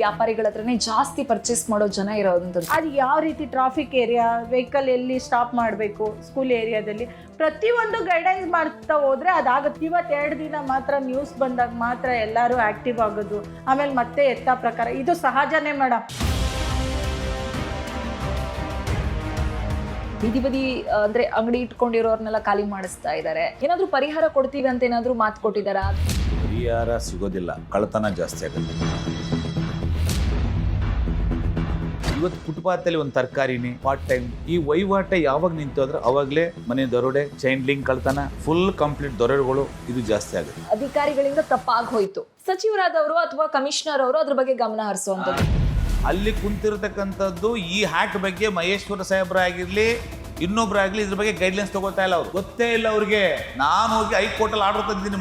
ವ್ಯಾಪಾರಿಗಳ ಹತ್ರನೇ ಜಾಸ್ತಿ ಪರ್ಚೇಸ್ ಮಾಡೋ ಜನ ಇರೋದಂಥದ್ದು. ಅದು ಯಾವ ರೀತಿ ಟ್ರಾಫಿಕ್ ಏರಿಯಾ, ವೆಹಿಕಲ್ ಎಲ್ಲಿ ಸ್ಟಾಪ್ ಮಾಡಬೇಕು, ಸ್ಕೂಲ್ ಏರಿಯಾದಲ್ಲಿ ಪ್ರತಿಯೊಂದು ಗೈಡೆನ್ಸ್ ಮಾಡ್ತಾ ಹೋದ್ರೆ ಅದಾಗುತ್ತೆ. 2 ದಿನ ಮಾತ್ರ ನ್ಯೂಸ್ ಬಂದಾಗ ಮಾತ್ರ ಎಲ್ಲರೂ ಆಕ್ಟಿವ್ ಆಗೋದು, ಆಮೇಲೆ ಮತ್ತೆ ಎತ್ತ ಪ್ರಕಾರ ಇದು ಸಹಜನೇ ಮೇಡಮ್. ಬೀದಿ ಬದಿ ಅಂದ್ರೆ ಅಂಗಡಿ ಇಟ್ಕೊಂಡಿರೋರ್ನೆಲ್ಲ ಖಾಲಿ ಮಾಡಿಸ್ತಾ ಇದ್ದಾರೆ. ಏನಾದ್ರೂ ಪರಿಹಾರ ಕೊಡ್ತೀವಿ ಅಂತ ಏನಾದ್ರೂ ಮಾತು ಕೊಟ್ಟಿದ್ದಾರಾ? ಪರಿಹಾರ ಸಿಗೋದಿಲ್ಲ, ಕಳ್ಳತನ ಜಾಸ್ತಿ ಆಗುತ್ತೆ. ಇವತ್ತು ಫುಟ್ಪಾತಲ್ಲಿ ಒಂದು ತರಕಾರಿನೇ ಪಾರ್ಟ್ ಟೈಮ್ ಈ ವಹಿವಾಟ ಯಾವಾಗ ನಿಂತೋದ್ರೆ ಅವಾಗಲೇ ಮನೆ ದರೋಡೆ, ಚೈನ್ ಲಿಂಕ್ ಕಳ್ತನ, ಫುಲ್ ಕಂಪ್ಲೀಟ್ ದರೋಡೆಗಳು ಇದು ಜಾಸ್ತಿ ಆಗುತ್ತೆ. ಅಧಿಕಾರಿಗಳಿಂದ ತಪ್ಪಾಗಿ ಹೋಯ್ತು, ಸಚಿವರಾದವರು ಅಥವಾ ಕಮಿಷನರ್ ಅವರು ಅದ್ರ ಬಗ್ಗೆ ಗಮನ ಹರಿಸುವಂಥದ್ದು. ಅಲ್ಲಿ ಕುಂತಿರತಕ್ಕಂಥದ್ದು ಈ ಹ್ಯಾಕ್ ಬಗ್ಗೆ ಮಹೇಶ್ವರ ಸಾಹೇಬ್ರಾಗಿರ್ಲಿ ಇನ್ನೊಬ್ರಾಗ್ಲಿ ಇದ್ರ ಬಗ್ಗೆ ಗೈಡ್ಲೈನ್ಸ್ ತಗೋತಾ ಇಲ್ಲ. ಅವ್ರು ಗೊತ್ತೇ ಇಲ್ಲ ಅವ್ರಿಗೆ. ನಾನು ಹೋಗಿ ಹೈಕೋರ್ಟಲ್ಲಿ ಆರ್ಡರ್ ತಂದಿದ್ದೀನಿ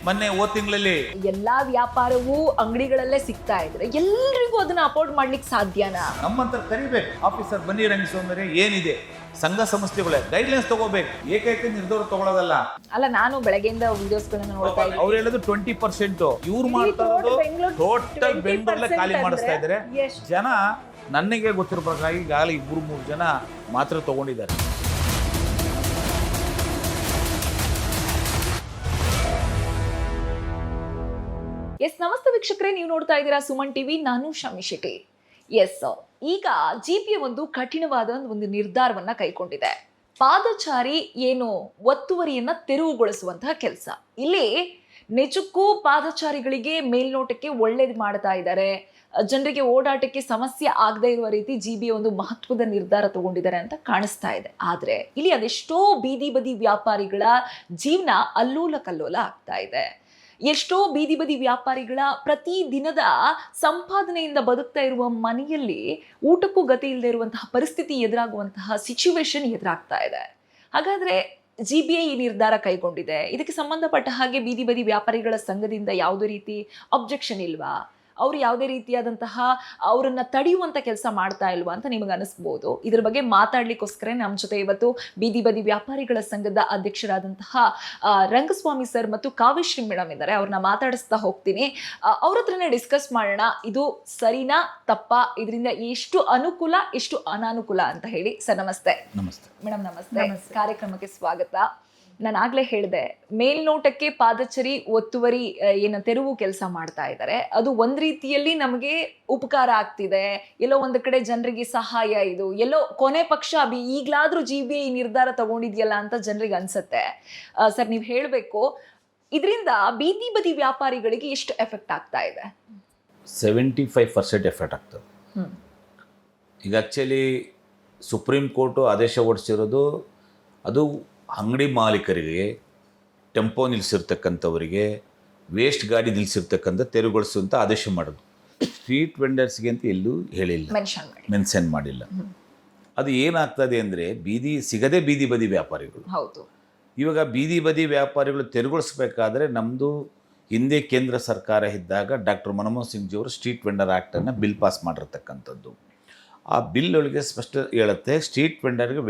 ಮೊನ್ನೆ ಹೋದ ತಿಂಗಳಲ್ಲಿ. ಎಲ್ಲಾ ವ್ಯಾಪಾರವೂ ಅಂಗಡಿಗಳಲ್ಲೇ ಸಿಗ್ತಾ ಇದ್ರೆ ಎಲ್ರಿಗೂ ಅದನ್ನ ಅಫೋರ್ಡ್ ಮಾಡ್ಲಿಕ್ಕೆ ಸಾಧ್ಯನಾ? ನಮ್ಮಂತ ಕರಿಬೇಕು, ಆಫೀಸರ್ ಬನ್ನಿ ರಂಗಿಸೋಂದ್ರೆ ಏನಿದೆ, ಸಂಘ ಸಂಸ್ಥೆಗಳೇ ಗೈಡ್ಲೈನ್ಸ್ ತಗೋಬೇಕು, ಏಕೈಕ ನಿರ್ಧಾರ ತಗೊಳ್ಳೋದಲ್ಲ. ಅಲ್ಲ, ನಾನು ಬೆಳಗ್ಗೆಯಿಂದ ವಿಡಿಯೋಸ್ಗಳನ್ನ ನೋಡ್ತಾ ಇದ್ದೀನಿ. ಅವ್ರು ಹೇಳೋದು 20%, ಇವ್ರು ಮಾಡ್ತಾ ಇರೋದು ಟೋಟಲ್ ಬೆಂಗಳೂರಲ್ಲೇ ಖಾಲಿ ಮಾಡಿಸ್ತಾ ಇದ್ದಾರೆ. ಜನ ನನಗೆ ಗೊತ್ತಿರೋ ಪ್ರಕಾರ ಈಗಾಗಲೇ 2-3 ಜನ ಮಾತ್ರ ತಗೊಂಡಿದ್ದಾರೆ. ನಮಸ್ತೆ ವೀಕ್ಷಕರೇ, ನೀವು ನೋಡ್ತಾ ಇದ್ದೀರಾ ಸುಮನ್ ಟಿವಿ. ನಾನು ಶಮಿ ಶೆಟ್ಟಿ. ಈಗ ಜಿಪಿಎ ಒಂದು ಕಠಿಣವಾದ ಒಂದು ನಿರ್ಧಾರವನ್ನ ಕೈಗೊಂಡಿದೆ. ಪಾದಚಾರಿ ಏನು ಒತ್ತುವರಿಯನ್ನ ತೆರವುಗೊಳಿಸುವಂತಹ ಕೆಲಸ. ಇಲ್ಲಿ ನಿಜಕ್ಕೂ ಪಾದಚಾರಿಗಳಿಗೆ ಮೇಲ್ನೋಟಕ್ಕೆ ಒಳ್ಳೇದು ಮಾಡ್ತಾ ಇದ್ದಾರೆ, ಜನರಿಗೆ ಓಡಾಟಕ್ಕೆ ಸಮಸ್ಯೆ ಆಗದೆ ಇರುವ ರೀತಿ ಜಿಬಿಎ ಒಂದು ಮಹತ್ವದ ನಿರ್ಧಾರ ತಗೊಂಡಿದ್ದಾರೆ ಅಂತ ಕಾಣಿಸ್ತಾ ಇದೆ. ಆದ್ರೆ ಇಲ್ಲಿ ಅದೆಷ್ಟೋ ಬೀದಿ ಬದಿ ವ್ಯಾಪಾರಿಗಳ ಜೀವನ ಅಲ್ಲೋಲ ಕಲ್ಲೋಲ ಆಗ್ತಾ ಇದೆ. ಎಷ್ಟೋ ಬೀದಿ ಬದಿ ವ್ಯಾಪಾರಿಗಳ ಪ್ರತಿ ದಿನದ ಸಂಪಾದನೆಯಿಂದ ಬದುಕ್ತಾ ಇರುವ ಮನೆಯಲ್ಲಿ ಊಟಕ್ಕೂ ಗತಿ ಇಲ್ಲದೆ ಇರುವಂತಹ ಪರಿಸ್ಥಿತಿ ಎದುರಾಗುವಂತಹ ಸಿಚುವೇಶನ್ ಎದುರಾಗ್ತಾ ಇದೆ. ಹಾಗಾದ್ರೆ ಜಿಬಿಎ ಈ ನಿರ್ಧಾರ ಕೈಗೊಂಡಿದೆ, ಇದಕ್ಕೆ ಸಂಬಂಧಪಟ್ಟ ಹಾಗೆ ಬೀದಿ ಬದಿ ವ್ಯಾಪಾರಿಗಳ ಸಂಘದಿಂದ ಯಾವುದೇ ರೀತಿ ಅಬ್ಜೆಕ್ಷನ್ ಇಲ್ವಾ? ಅವ್ರು ಯಾವುದೇ ರೀತಿಯಾದಂತಹ ಅವರನ್ನ ತಡೆಯುವಂತ ಕೆಲಸ ಮಾಡ್ತಾ ಇಲ್ವಾ ಅಂತ ನಿಮಗೆ ಅನಿಸ್ಬೋದು. ಇದ್ರ ಬಗ್ಗೆ ಮಾತಾಡ್ಲಿಕ್ಕೋಸ್ಕರ ನಮ್ಮ ಜೊತೆ ಇವತ್ತು ಬೀದಿ ಬದಿ ವ್ಯಾಪಾರಿಗಳ ಸಂಘದ ಅಧ್ಯಕ್ಷರಾದಂತಹ ರಂಗಸ್ವಾಮಿ ಸರ್ ಮತ್ತು ಕಾವ್ಯಶ್ರೀ ಮೇಡಮ್ ಇದ್ದಾರೆ. ಅವ್ರನ್ನ ಮಾತಾಡಿಸ್ತಾ ಹೋಗ್ತೀನಿ. ಅವ್ರ ಹತ್ರನೇ ಡಿಸ್ಕಸ್ ಮಾಡೋಣ, ಇದು ಸರಿನಾ ತಪ್ಪಾ, ಇದರಿಂದ ಎಷ್ಟು ಅನುಕೂಲ ಎಷ್ಟು ಅನಾನುಕೂಲ ಅಂತ ಹೇಳಿ. ಸರ್ ನಮಸ್ತೆ. ನಮಸ್ತೆ ಮೇಡಮ್. ನಮಸ್ತೆ. ಕಾರ್ಯಕ್ರಮಕ್ಕೆ ಸ್ವಾಗತ. ನಾನು ಆಗ್ಲೇ ಹೇಳಿದೆ, ಮೇಲ್ನೋಟಕ್ಕೆ ಪಾದಚಾರಿ ಒತ್ತುವರಿ ಏನು ತೆರವು ಕೆಲಸ ಮಾಡ್ತಾ ಇದ್ದಾರೆ, ಅದು ಒಂದ್ ರೀತಿಯಲ್ಲಿ ನಮಗೆ ಉಪಕಾರ ಆಗ್ತಿದೆ, ಎಲ್ಲೋ ಒಂದು ಕಡೆ ಜನರಿಗೆ ಸಹಾಯ, ಇದು ಎಲ್ಲೋ ಕೊನೆ ಪಕ್ಷ ಈಗ್ಲಾದ್ರೂ ಜಿಬಿಎ ಈ ನಿರ್ಧಾರ ತಗೊಂಡಿದ್ಯಲ್ಲ ಅಂತ ಜನರಿಗೆ ಅನ್ಸುತ್ತೆ. ಸರ್, ನೀವು ಹೇಳಬೇಕು, ಇದರಿಂದ ಬೀದಿ ಬದಿ ವ್ಯಾಪಾರಿಗಳಿಗೆ ಎಷ್ಟು ಎಫೆಕ್ಟ್ ಆಗ್ತಾ ಇದೆ? 75% ಎಫೆಕ್ಟ್ ಆಗ್ತದೆ. ಈಗ ಆ್ಯಕ್ಚುಲಿ ಸುಪ್ರೀಂ ಕೋರ್ಟು ಆದೇಶ ಹೊರಡಿಸಿರೋದು ಅದು ಅಂಗಡಿ ಮಾಲೀಕರಿಗೆ, ಟೆಂಪೋ ನಿಲ್ಲಿಸಿರ್ತಕ್ಕಂಥವರಿಗೆ, ವೇಸ್ಟ್ ಗಾಡಿ ನಿಲ್ಲಿಸಿರ್ತಕ್ಕಂಥ ತೆರವುಗೊಳಿಸುವಂಥ ಆದೇಶ ಮಾಡೋದು. ಸ್ಟ್ರೀಟ್ ವೆಂಡರ್ಸ್ಗೆ ಅಂತ ಎಲ್ಲೂ ಹೇಳಿಲ್ಲ, ಮೆನ್ಷನ್ ಮಾಡಿಲ್ಲ. ಅದು ಏನಾಗ್ತದೆ ಅಂದರೆ ಸಿಗದೆ ಬೀದಿ ಬದಿ ವ್ಯಾಪಾರಿಗಳು. ಹೌದು. ಇವಾಗ ಬೀದಿ ಬದಿ ವ್ಯಾಪಾರಿಗಳು ತೆರವುಗೊಳಿಸಬೇಕಾದ್ರೆ ನಮ್ಮದು ಹಿಂದೆ ಕೇಂದ್ರ ಸರ್ಕಾರ ಇದ್ದಾಗ ಡಾಕ್ಟರ್ ಮನಮೋಹನ್ ಸಿಂಗ್ ಜಿಯವರು ಸ್ಟ್ರೀಟ್ ವೆಂಡರ್ ಆ್ಯಕ್ಟನ್ನು ಬಿಲ್ ಪಾಸ್ ಮಾಡಿರ್ತಕ್ಕಂಥದ್ದು. ಆ ಬಿಲ್ ಒಳಗೆ ಸ್ಪಷ್ಟ ಹೇಳುತ್ತೆ, ಸ್ಟ್ರೀಟ್ ವೆಂಡರ್ಗೆ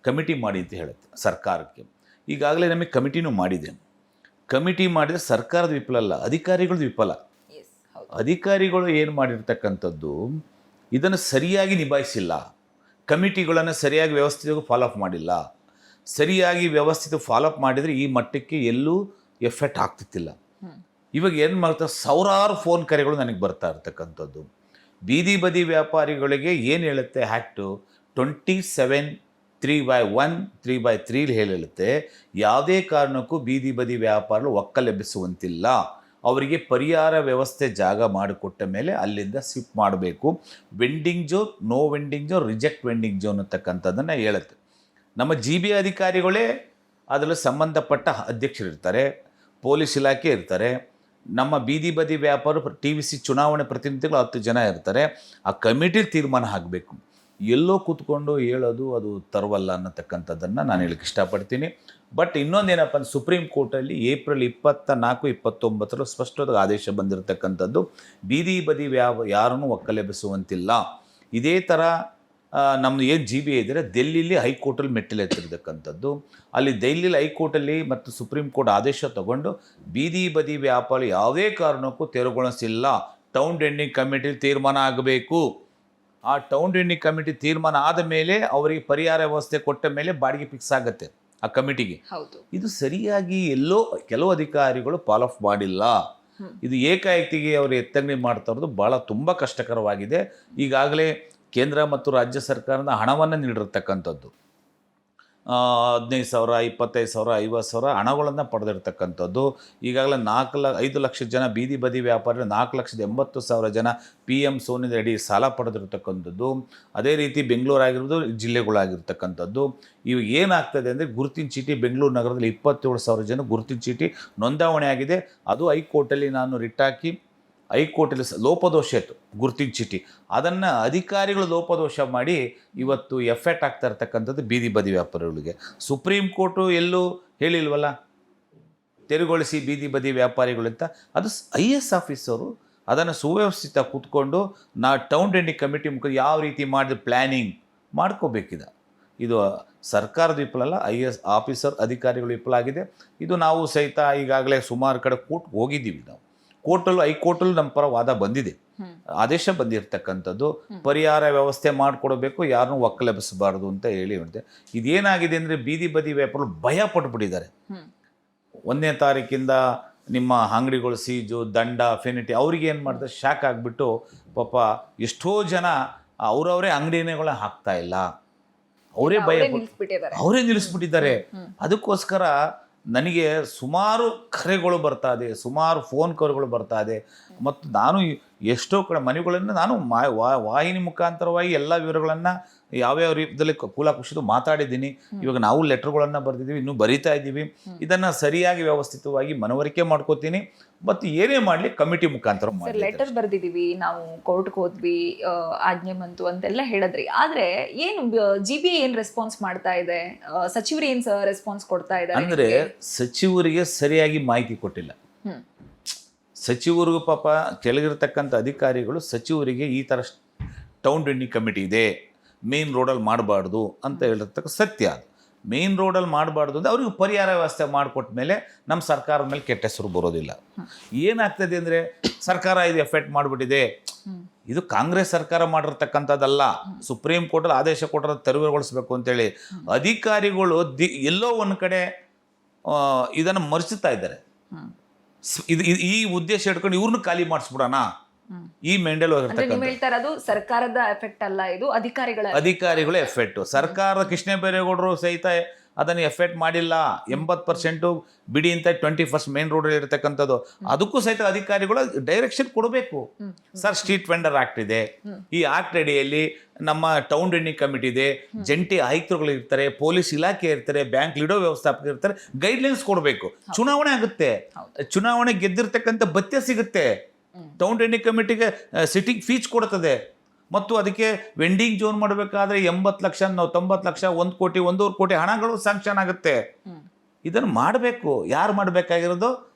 ಕಮಿಟಿ ಮಾಡಿ ಅಂತ ಹೇಳುತ್ತೆ ಸರ್ಕಾರಕ್ಕೆ. ಈಗಾಗಲೇ ನಮಗೆ ಕಮಿಟಿನೂ ಮಾಡಿದೆ. ಕಮಿಟಿ ಮಾಡಿದರೆ ಸರ್ಕಾರದ ವಿಫಲ ಅಲ್ಲ, ಅಧಿಕಾರಿಗಳದ್ದು ವಿಫಲ. ಅಧಿಕಾರಿಗಳು ಏನು ಮಾಡಿರ್ತಕ್ಕಂಥದ್ದು, ಇದನ್ನು ಸರಿಯಾಗಿ ನಿಭಾಯಿಸಿಲ್ಲ, ಕಮಿಟಿಗಳನ್ನು ಸರಿಯಾಗಿ ವ್ಯವಸ್ಥಿತವಾಗಿ ಫಾಲೋಅಪ್ ಮಾಡಿಲ್ಲ. ಸರಿಯಾಗಿ ವ್ಯವಸ್ಥಿತ ಫಾಲೋಅಪ್ ಮಾಡಿದರೆ ಈ ಮಟ್ಟಕ್ಕೆ ಎಲ್ಲೂ ಎಫೆಕ್ಟ್ ಆಗ್ತಿತ್ತಿಲ್ಲ. ಇವಾಗ ಏನು ಮಾಡ್ತಾರೆ, ಸಾವಿರಾರು ಫೋನ್ ಕರೆಗಳು ನನಗೆ ಬರ್ತಾ ಇರ್ತಕ್ಕಂಥದ್ದು. ಬೀದಿ ಬದಿ ವ್ಯಾಪಾರಿಗಳಿಗೆ ಏನು ಹೇಳುತ್ತೆ ಆ್ಯಕ್ಟು 27(3)(1), 3/3 ಹೇಳುತ್ತೆ, ಯಾವುದೇ ಕಾರಣಕ್ಕೂ ಬೀದಿ ಬದಿ ವ್ಯಾಪಾರಗಳು ಒಕ್ಕಲೆಬ್ಬಿಸುವಂತಿಲ್ಲ. ಅವರಿಗೆ ಪರಿಹಾರ ವ್ಯವಸ್ಥೆ ಜಾಗ ಮಾಡಿಕೊಟ್ಟ ಮೇಲೆ ಅಲ್ಲಿಂದ ಶಿಫ್ಟ್ ಮಾಡಬೇಕು. Vending zone, no vending zone, reject vending zone ಅಂತಕ್ಕಂಥದ್ದನ್ನು ಹೇಳುತ್ತೆ. ನಮ್ಮ ಜಿಬಿಎ ಅಧಿಕಾರಿಗಳೇ ಅದರಲ್ಲಿ ಸಂಬಂಧಪಟ್ಟ ಅಧ್ಯಕ್ಷರಿರ್ತಾರೆ, ಪೊಲೀಸ್ ಇಲಾಖೆ ಇರ್ತಾರೆ, ನಮ್ಮ ಬೀದಿ ಬದಿ ವ್ಯಾಪಾರ TVC ಚುನಾವಣೆ ಪ್ರತಿನಿಧಿಗಳು 10 ಜನ ಇರ್ತಾರೆ. ಆ ಕಮಿಟಿಲಿ ತೀರ್ಮಾನ ಆಗಬೇಕು. ಎಲ್ಲೋ ಕೂತ್ಕೊಂಡು ಹೇಳೋದು ಅದು ತರವಲ್ಲ ಅನ್ನತಕ್ಕಂಥದ್ದನ್ನು ನಾನು ಹೇಳಕ್ಕೆ ಇಷ್ಟಪಡ್ತೀನಿ. ಬಟ್ ಇನ್ನೊಂದೇನಪ್ಪ ಅಂದ್ರೆ, ಸುಪ್ರೀಂ ಕೋರ್ಟಲ್ಲಿ ಏಪ್ರಿಲ್ 24, 29 ಸ್ಪಷ್ಟವಾದ ಆದೇಶ ಬಂದಿರತಕ್ಕಂಥದ್ದು, ಬೀದಿ ಬದಿ ಯಾರನ್ನೂ ಒಕ್ಕಲೆಬ್ಬಿಸುವಂತಿಲ್ಲ. ಇದೇ ಥರ ನಮ್ಮದು ಏನು ಜಿಬಿಎ ಇದ್ದರೆ ದೆಲ್ಲಿಲಿ ಹೈಕೋರ್ಟಲ್ಲಿ ಮೆಟ್ಟಿಲೆತ್ತಿರ್ತಕ್ಕಂಥದ್ದು. ಅಲ್ಲಿ ದೆಲ್ಲಿಲಿ ಹೈಕೋರ್ಟಲ್ಲಿ ಮತ್ತು ಸುಪ್ರೀಂ ಕೋರ್ಟ್ ಆದೇಶ ತಗೊಂಡು ಬೀದಿ ಬದಿ ವ್ಯಾಪಾರಿ ಯಾವುದೇ ಕಾರಣಕ್ಕೂ ತೆರವುಗೊಳಿಸಿಲ್ಲ, ಟೌನ್ ಎಂಡಿಂಗ್ ಕಮಿಟಿ ತೀರ್ಮಾನ ಆಗಬೇಕು. ಆ ಟೌನ್ ಎಂಡಿಂಗ್ ಕಮಿಟಿ ತೀರ್ಮಾನ ಆದ ಮೇಲೆ ಅವರಿಗೆ ಪರಿಹಾರ ವ್ಯವಸ್ಥೆ ಕೊಟ್ಟ ಮೇಲೆ ಬಾಡಿಗೆ ಫಿಕ್ಸ್ ಆಗುತ್ತೆ ಆ ಕಮಿಟಿಗೆ. ಹೌದು. ಇದು ಸರಿಯಾಗಿ ಎಲ್ಲೋ ಕೆಲವು ಅಧಿಕಾರಿಗಳು ಫಾಲೋ ಅಪ್ ಮಾಡಿಲ್ಲ. ಇದು ಏಕಾಏಕಿಗೆ ಅವರು ಎತ್ತಂಗಡಿ ಮಾಡ್ತಾ ಇರೋದು ಭಾಳ ತುಂಬ ಕಷ್ಟಕರವಾಗಿದೆ. ಈಗಾಗಲೇ ಕೇಂದ್ರ ಮತ್ತು ರಾಜ್ಯ ಸರ್ಕಾರದ ಹಣವನ್ನು ನೀಡಿರ್ತಕ್ಕಂಥದ್ದು 15,000, 25,000, 50,000 ಹಣಗಳನ್ನು ಪಡೆದಿರ್ತಕ್ಕಂಥದ್ದು. ಈಗಾಗಲೇ 5 ಲಕ್ಷ ಜನ ಬೀದಿ ಬದಿ ವ್ಯಾಪಾರಿ, 4,80,000 ಜನ PM ಸೋನಿದ ಅಡಿ ಸಾಲ ಪಡೆದಿರ್ತಕ್ಕಂಥದ್ದು. ಅದೇ ರೀತಿ ಬೆಂಗಳೂರು ಆಗಿರೋದು ಜಿಲ್ಲೆಗಳಾಗಿರ್ತಕ್ಕಂಥದ್ದು. ಇವು ಏನಾಗ್ತದೆ ಅಂದರೆ ಗುರುತಿನ ಚೀಟಿ ಬೆಂಗಳೂರು ನಗರದಲ್ಲಿ 27,000 ಜನ ಗುರುತಿನ ಚೀಟಿ ನೋಂದಾವಣೆ ಆಗಿದೆ. ಅದು ಹೈಕೋರ್ಟಲ್ಲಿ ನಾನು ರಿಟ್ ಹಾಕಿ ಹೈಕೋರ್ಟಲ್ಲಿ ಲೋಪದೋಷ ಇತ್ತು ಗುರುತಿನ ಚೀಟಿ, ಅದನ್ನು ಅಧಿಕಾರಿಗಳು ಲೋಪದೋಷ ಮಾಡಿ ಇವತ್ತು ಎಫೆಕ್ಟ್ ಆಗ್ತಾ ಇರ್ತಕ್ಕಂಥದ್ದು ಬೀದಿ ಬದಿ ವ್ಯಾಪಾರಿಗಳಿಗೆ. ಸುಪ್ರೀಂ ಕೋರ್ಟು ಎಲ್ಲೂ ಹೇಳಿಲ್ವಲ್ಲ ತೆರವುಗೊಳಿಸಿ ಬೀದಿ ಬದಿ ವ್ಯಾಪಾರಿಗಳಿಂದ. ಅದು IAS ಆಫೀಸರು ಅದನ್ನು ಸುವ್ಯವಸ್ಥಿತ ಕೂತ್ಕೊಂಡು ಟೌನ್ ಎಂಡಿಂಗ್ ಕಮಿಟಿ ಮುಖ ಯಾವ ರೀತಿ ಮಾಡಿದ ಪ್ಲ್ಯಾನಿಂಗ್ ಮಾಡ್ಕೋಬೇಕಿದೆ. ಇದು ಸರ್ಕಾರದ ವಿಫಲ ಅಲ್ಲ, IAS ಆಫೀಸರ್ ಅಧಿಕಾರಿಗಳು ವಿಫಲ ಆಗಿದೆ. ಇದು ನಾವು ಸಹಿತ ಈಗಾಗಲೇ ಸುಮಾರು ಕಡೆ ಕೋರ್ಟ್ ಹೋಗಿದ್ದೀವಿ. ನಾವು ಕೋರ್ಟಲ್ಲೂ ಹೈಕೋರ್ಟಲ್ಲೂ ನಮ್ಮ ಪರ ವಾದ ಬಂದಿದೆ, ಆದೇಶ ಬಂದಿರತಕ್ಕಂಥದ್ದು. ಪರಿಹಾರ ವ್ಯವಸ್ಥೆ ಮಾಡಿಕೊಡಬೇಕು, ಯಾರನ್ನೂ ಒಕ್ಕಲೆಬ್ಬಿಸಬಾರ್ದು ಅಂತ ಹೇಳಿ ಹೇಳಿದೆ. ಇದೇನಾಗಿದೆ ಅಂದರೆ ಬೀದಿ ಬದಿ ವ್ಯಾಪಾರಗಳು ಭಯ ಪಟ್ಬಿಟ್ಟಿದ್ದಾರೆ. 1ನೇ ತಾರೀಕಿಂದ ನಿಮ್ಮ ಅಂಗಡಿಗಳು ಸೀಜು, ದಂಡ, ಫೆನಿಟಿ ಅವ್ರಿಗೆ ಏನು ಮಾಡ್ತಾರೆ ಶಾಕ್ ಆಗಿಬಿಟ್ಟು ಪಾಪ ಎಷ್ಟೋ ಜನ ಅವರವರೇ ಅಂಗಡಿಗಳನ್ನ ಹಾಕ್ತಾ ಇಲ್ಲ, ಅವರೇ ಅವರೇ ನಿಲ್ಲಿಸ್ಬಿಟ್ಟಿದ್ದಾರೆ. ಅದಕ್ಕೋಸ್ಕರ ನನಗೆ ಸುಮಾರು ಕರೆಗಳು ಬರ್ತಾ ಇದೆ, ಸುಮಾರು ಫೋನ್ ಕಾಲ್ಗಳು ಬರ್ತಾ ಇದೆ. ಮತ್ತು ನಾನು ಎಷ್ಟೋ ಕಡೆ ಮನೆಗಳನ್ನು ನಾನು ವಾಹಿನಿ ಮುಖಾಂತರವಾಗಿ ಎಲ್ಲ ವಿವರಗಳನ್ನು ಯಾವ್ಯಾವ ರೀತಿಯಲ್ಲಿ ಕೂಲಾಕುಷಿದು ಮಾತಾಡಿದ್ದೀನಿ. ಇವಾಗ ನಾವು ಲೆಟರ್ಗಳನ್ನು ಬರೆದಿದ್ದೀವಿ, ಇನ್ನೂ ಬರಿತಾ ಇದ್ದೀವಿ. ಇದನ್ನು ಸರಿಯಾಗಿ ವ್ಯವಸ್ಥಿತವಾಗಿ ಮನವರಿಕೆ ಮಾಡ್ಕೋತೀನಿ. ಮತ್ತು ಏನೇ ಮಾಡಲಿ ಕಮಿಟಿ ಮುಖಾಂತರ ಮಾಡಿ. ಲೆಟರ್ ಬರೆದಿದ್ದೀವಿ, ನಾವು ಕೋರ್ಟ್ಗೆ ಹೋದ್ವಿ, ಆಜ್ಞೆ ಬಂತು ಅಂತೆಲ್ಲ ಹೇಳಿದ್ರಿ. ಆದರೆ ಏನು GBA ಏನು ರೆಸ್ಪಾನ್ಸ್ ಮಾಡ್ತಾ ಇದೆ, ಸಚಿವರು ಏನು ರೆಸ್ಪಾನ್ಸ್ ಕೊಡ್ತಾ ಇದ್ದಾರೆ ಅಂದರೆ ಸಚಿವರಿಗೆ ಸರಿಯಾಗಿ ಮಾಹಿತಿ ಕೊಟ್ಟಿಲ್ಲ. ಸಚಿವರಿಗೂ ಪಾಪ ಕೆಳಗಿರ್ತಕ್ಕಂಥ ಅಧಿಕಾರಿಗಳು ಸಚಿವರಿಗೆ ಈ ಥರ ಟೌನ್ ಎಂಡಿಂಗ್ ಕಮಿಟಿ ಇದೆ, ಮೇನ್ ರೋಡಲ್ಲಿ ಮಾಡಬಾರ್ದು ಅಂತ ಹೇಳಿರ್ತಕ್ಕ ಸತ್ಯ. ಅದು ಮೇನ್ ರೋಡಲ್ಲಿ ಮಾಡಬಾರ್ದು ಅಂದರೆ ಅವ್ರಿಗೆ ಪರಿಹಾರ ವ್ಯವಸ್ಥೆ ಮಾಡಿಕೊಟ್ಟ ಮೇಲೆ ನಮ್ಮ ಸರ್ಕಾರದ ಮೇಲೆ ಕೆಟ್ಟ ಹೆಸರು ಬರೋದಿಲ್ಲ. ಏನಾಗ್ತದೆ ಅಂದರೆ ಸರ್ಕಾರ ಇದು ಎಫೆಕ್ಟ್ ಮಾಡಿಬಿಟ್ಟಿದೆ. ಇದು ಕಾಂಗ್ರೆಸ್ ಸರ್ಕಾರ ಮಾಡಿರ್ತಕ್ಕಂಥದ್ದಲ್ಲ. ಸುಪ್ರೀಂ ಕೋರ್ಟಲ್ಲಿ ಆದೇಶ ಕೊಟ್ಟರೆ ತೆರವುಗೊಳಿಸ್ಬೇಕು ಅಂತೇಳಿ ಅಧಿಕಾರಿಗಳು ಎಲ್ಲೋ ಒಂದು ಕಡೆ ಇದನ್ನು ಮರೆಸುತ್ತಾ ಇದ್ದಾರೆ. ಇದು ಈ ಉದ್ದೇಶ ಇಟ್ಕೊಂಡು ಇವ್ರನ್ನ ಖಾಲಿ ಮಾಡಿಸ್ಬಿಡೋಣ, ಈ ಮೆಂಡಲ್ ಅದು ಸರ್ಕಾರದ ಎಫೆಕ್ಟ್ ಅಲ್ಲ, ಇದು ಅಧಿಕಾರಿಗಳ ಎಫೆಕ್ಟ್. ಸರ್ಕಾರ ಕೃಷ್ಣ ಬೈರೇಗೌಡರು ಸಹಿತ ಅದನ್ನು ಎಫೆಕ್ಟ್ ಮಾಡಿಲ್ಲ. 80% ಬಿಡಿ ಅಂತ 20% ಮೇನ್ ರೋಡಲ್ಲಿ ಇರತಕ್ಕಂಥದ್ದು. ಅದಕ್ಕೂ ಸಹಿತ ಅಧಿಕಾರಿಗಳು ಡೈರೆಕ್ಷನ್ ಕೊಡಬೇಕು. ಸರ್, ಸ್ಟ್ರೀಟ್ ವೆಂಡರ್ ಆಕ್ಟ್ ಇದೆ, ಈ ಆಕ್ಟ್ ಅಡಿಯಲ್ಲಿ ನಮ್ಮ ಟೌನ್ ಎಂಡಿಂಗ್ ಕಮಿಟಿ ಇದೆ, ಜಂಟಿ ಆಯುಕ್ತರುಗಳು ಇರ್ತಾರೆ, ಪೊಲೀಸ್ ಇಲಾಖೆ ಇರ್ತಾರೆ, ಬ್ಯಾಂಕ್ ಲೀಡೋ ವ್ಯವಸ್ಥಾಪಕರು ಇರ್ತಾರೆ. ಗೈಡ್ಲೈನ್ಸ್ ಕೊಡಬೇಕು. ಚುನಾವಣೆ ಆಗುತ್ತೆ, ಚುನಾವಣೆ ಗೆದ್ದಿರ್ತಕ್ಕಂಥ ಭತ್ಯೆ ಸಿಗುತ್ತೆ. ಟೌನ್ ಎಂಡಿಂಗ್ ಕಮಿಟಿಗೆ ಸಿಟ್ಟಿಂಗ್ ಫೀಸ್ ಕೊಡ್ತದೆ. ಮತ್ತು ಅದಕ್ಕೆ ವೆಂಡಿಂಗ್ ಝೋನ್ ಮಾಡಬೇಕಾದ್ರೆ 80 ಲಕ್ಷ, 90 ಲಕ್ಷ, 1 ಕೋಟಿ, 1.5 ಕೋಟಿ ಹಣಗಳು ಸ್ಯಾಂಕ್ಷನ್ ಆಗುತ್ತೆ. ಇದನ್ನು ಮಾಡಬೇಕು. ಯಾರು ಮಾಡಬೇಕಾಗಿರೋದು?